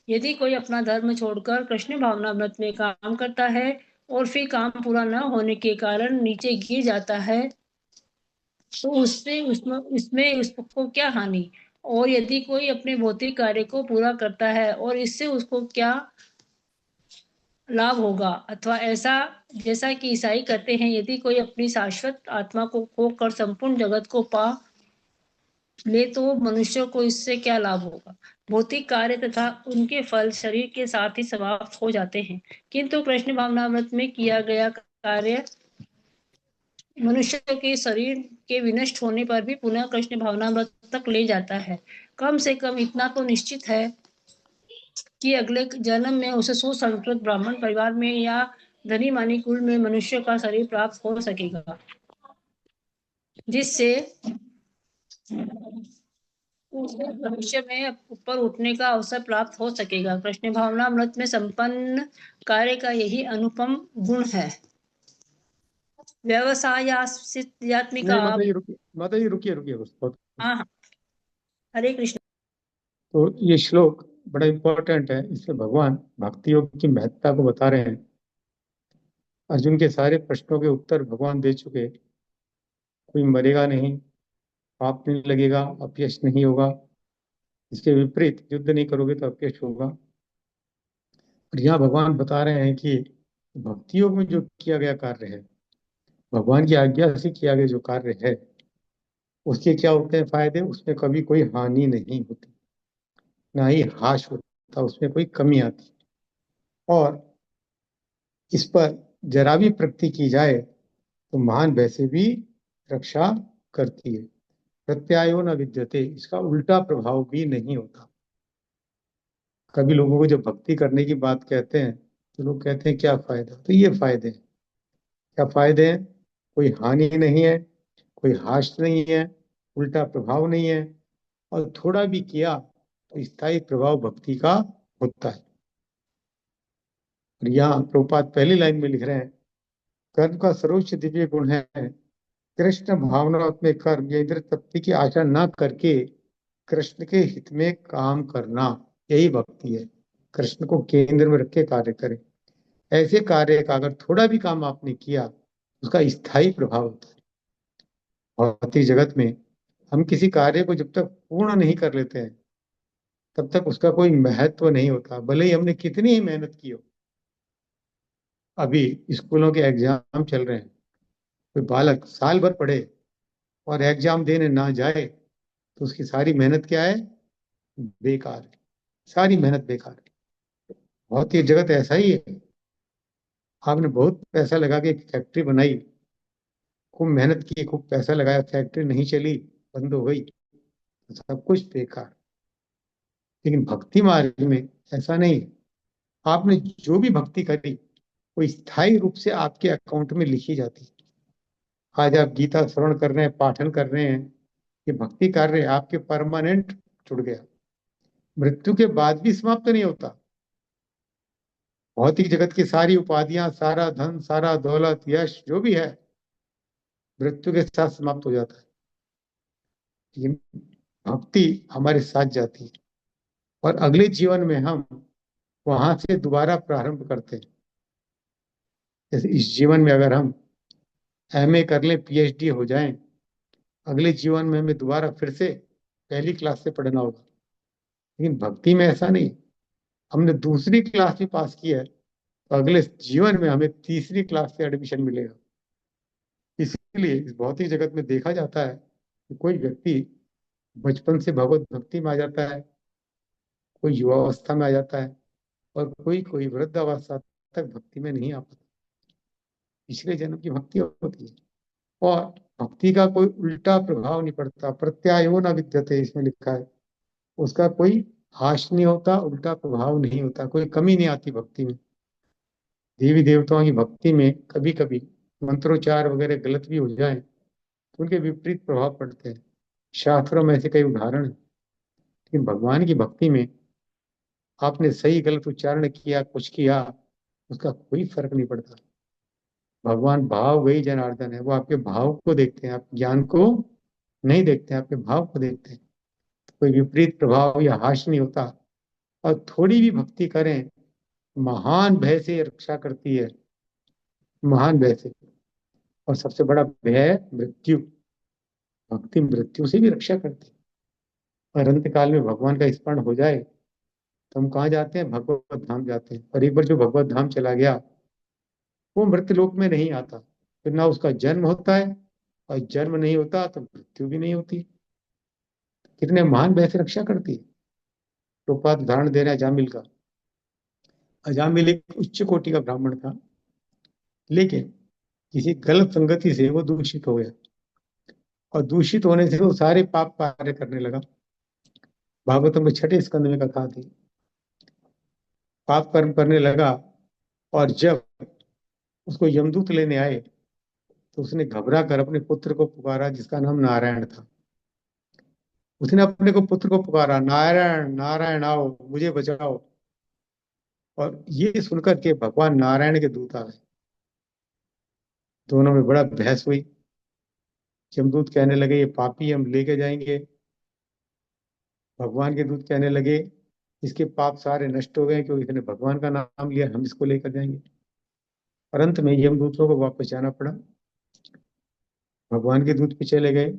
यदि कोई अपना धर्म छोड़कर कृष्ण भावनामृत में काम करता है और फिर काम पूरा न होने के कारण नीचे गिर जाता है तो उसमें उसको क्या हानि। और यदि कोई अपने भौतिक कार्य को पूरा करता है और इससे उसको क्या लाभ होगा। अथवा ऐसा जैसा कि ईसाई कहते हैं, यदि कोई अपनी शाश्वत आत्मा को खोकर संपूर्ण जगत को पा ले तो मनुष्य को इससे क्या लाभ होगा। भौतिक कार्य तथा उनके फल शरीर के साथ ही समाप्त हो जाते हैं, किंतु कृष्ण भावनामृत में किया गया कार्य मनुष्य के शरीर के विनष्ट होने पर भी पुनः कृष्ण भावनामृत तक ले जाता है। कम से कम इतना तो निश्चित है कि अगले जन्म में उसे सुसंस्कृत ब्राह्मण परिवार में या धनी मानी कुल में मनुष्य का शरीर प्राप्त हो सकेगा, जिससे भविष्य में ऊपर उठने का अवसर प्राप्त हो सकेगा। कृष्ण भावनामृत में संपन्न कार्य का यही अनुपम गुण है। व्यवसायात्मिका नहीं, माता जी रुकिए बस बहुत। हाँ हाँ, हरे कृष्ण। तो ये श्लोक बड़ा इंपॉर्टेंट है, इसमें भगवान भक्ति योग की महत्ता को बता रहे हैं। अर्जुन के सारे प्रश्नों के उत्तर भगवान दे चुके। कोई मरेगा नहीं, पाप नहीं लगेगा, अपयश नहीं होगा। इसके विपरीत युद्ध नहीं करोगे तो अपयश होगा। और यहाँ भगवान बता रहे हैं कि भक्ति योग में जो किया गया कार्य है, भगवान की आज्ञा से किया गया जो कार्य है, उसके क्या होते हैं फायदे। उसमें कभी कोई हानि नहीं होती, ना ही हाश होता, उसमें कोई कमी आती। और इस पर जरा भी प्रगति की जाए तो महान वैसे भी रक्षा करती है। प्रत्यायो न विद्यते, इसका उल्टा प्रभाव भी नहीं होता। कभी लोगों को जब भक्ति करने की बात कहते हैं तो लोग कहते हैं क्या फायदा, तो ये फायदे हैं। क्या फायदे हैं? कोई हानि नहीं है, कोई हाश नहीं है, उल्टा प्रभाव नहीं है, और थोड़ा भी किया तो स्थायी प्रभाव भक्ति का होता है। और यहाँ प्रभुपाद पहली लाइन में लिख रहे हैं, कर्म का सर्वोच्च दिव्य गुण है कृष्ण भावनात्मक कर्म या इंद्र तृप्ति की आशा न करके कृष्ण के हित में काम करना। यही भक्ति है, कृष्ण को केंद्र में रख के कार्य करें। ऐसे कार्य का अगर थोड़ा भी काम आपने किया, उसका स्थायी प्रभाव होता है। भौतिक जगत में हम किसी कार्य को जब तक पूर्ण नहीं कर लेते हैं तब तक उसका कोई महत्व नहीं होता, भले ही हमने कितनी ही मेहनत की हो। अभी स्कूलों के एग्जाम चल रहे हैं, कोई बालक साल भर पढ़े और एग्जाम देने ना जाए तो उसकी सारी मेहनत क्या है? बेकार है, सारी मेहनत बेकार है। भौतिक जगत ऐसा ही है। आपने बहुत पैसा लगा के एक फैक्ट्री बनाई, खूब मेहनत की, खूब पैसा लगाया, फैक्ट्री नहीं चली, बंद हो गई, तो सब कुछ बेकार। लेकिन भक्ति मार्ग में ऐसा नहीं। आपने जो भी भक्ति करी वो स्थायी रूप से आपके अकाउंट में लिखी जाती है। आज आप गीता श्रवण कर रहे हैं, पाठन कर रहे हैं, ये भक्ति कार्य आपके परमानेंट जुड़ गया। मृत्यु के बाद भी समाप्त नहीं होता। भौतिक जगत की सारी उपाधियां, सारा धन, सारा दौलत, यश जो भी है, मृत्यु के साथ समाप्त हो जाता है। लेकिन भक्ति हमारे साथ जाती है और अगले जीवन में हम वहां से दोबारा प्रारंभ करते हैं। जैसे इस जीवन में अगर हम एमए कर लें, पीएचडी हो जाएं, अगले जीवन में हमें दोबारा फिर से पहली क्लास से पढ़ना होगा। लेकिन भक्ति में ऐसा नहीं, हमने दूसरी क्लास भी पास की है तो अगले जीवन में हमें तीसरी क्लास से एडमिशन मिलेगा। इसीलिए इस भौतिक जगत में देखा जाता है कि कोई व्यक्ति बचपन से भगवत भक्ति में आ जाता है, कोई युवावस्था में आ जाता है और कोई कोई वृद्धावस्था तक भक्ति में नहीं आ पाता। पिछले जन्म की भक्ति होती है और भक्ति का कोई उल्टा प्रभाव नहीं पड़ता। प्रत्यायो न विद्यते, इसमें लिखा है। उसका कोई हाश नहीं होता, उल्टा प्रभाव नहीं होता, कोई कमी नहीं आती भक्ति में। देवी देवताओं की भक्ति में कभी कभी मंत्रोच्चार वगैरह गलत भी हो जाए तो उनके विपरीत प्रभाव पड़ते हैं। शास्त्रों में ऐसे कई उदाहरण हैं। लेकिन भगवान की भक्ति में आपने सही गलत उच्चारण किया, कुछ किया, उसका कोई फर्क नहीं पड़ता। भगवान भाव वही जनार्दन है, वो आपके भाव को देखते हैं, आप ज्ञान को नहीं देखते हैं, आपके भाव को देखते हैं। कोई विपरीत प्रभाव या हाश नहीं होता। और थोड़ी भी भक्ति करें, महान भय से रक्षा करती है, महान भय से। और सबसे बड़ा भय मृत्यु, भक्ति मृत्यु से भी रक्षा करती है। और अंत काल में भगवान का स्मरण हो जाए तो हम कहाँ जाते हैं? भगवत धाम जाते हैं। और एक बार जो भगवत धाम चला गया वो मृत्युलोक में नहीं आता, फिर ना उसका जन्म होता है और जन्म नहीं होता तो मृत्यु भी नहीं होती। कितने महान भय से रक्षा करती है। प्रभुपाद उदाहरण दे रहे हैं अजामिल का। अजामिल एक उच्च कोटि का ब्राह्मण था, लेकिन किसी गलत संगति से वो दूषित हो गया और दूषित होने से वो सारे पाप कार्य करने लगा। भागवतम में 6ठे स्कंद में कथा थी। पाप कर्म करने लगा और जब उसको यमदूत लेने आए तो उसने घबरा कर अपने पुत्र को पुकारा, जिसका नाम नारायण था। उसने अपने को पुत्र को पुकारा, नारायण नारायण आओ, मुझे बचाओ। और ये सुनकर के भगवान नारायण के दूत आ गए। दोनों में बड़ा बहस हुई। यमदूत कहने लगे ये पापी, हम लेके जाएंगे। भगवान के दूत कहने लगे इसके पाप सारे नष्ट हो गए क्योंकि इसने भगवान का नाम लिया, हम इसको लेकर जाएंगे। और अंत में यमदूतों को वापस जाना पड़ा। भगवान के दूत भी चले गए।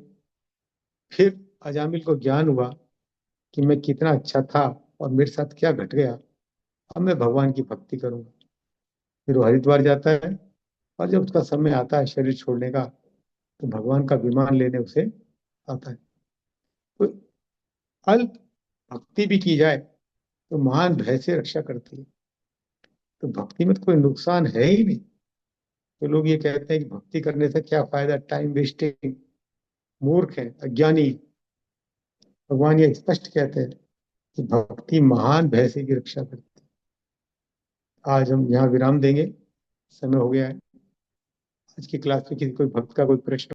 फिर अजामिल को ज्ञान हुआ कि मैं कितना अच्छा था और मेरे साथ क्या घट गया, अब मैं भगवान की भक्ति करूंगा। फिर वो हरिद्वार जाता है और जब उसका समय आता है शरीर छोड़ने का तो भगवान का विमान लेने उसे आता है। तो अल्प भक्ति भी की जाए तो महान भय से रक्षा करती है। तो भक्ति में तो कोई नुकसान है ही नहीं। तो लोग ये कहते हैं कि भक्ति करने से क्या फायदा, टाइम वेस्टिंग, मूर्ख है, अज्ञानी। भगवान ये स्पष्ट कहते हैं कि भक्ति महान भय से की रक्षा करती है। आज हम यहाँ विराम देंगे, समय हो गया है। आज की क्लास में किसी कोई भक्त का कोई प्रश्न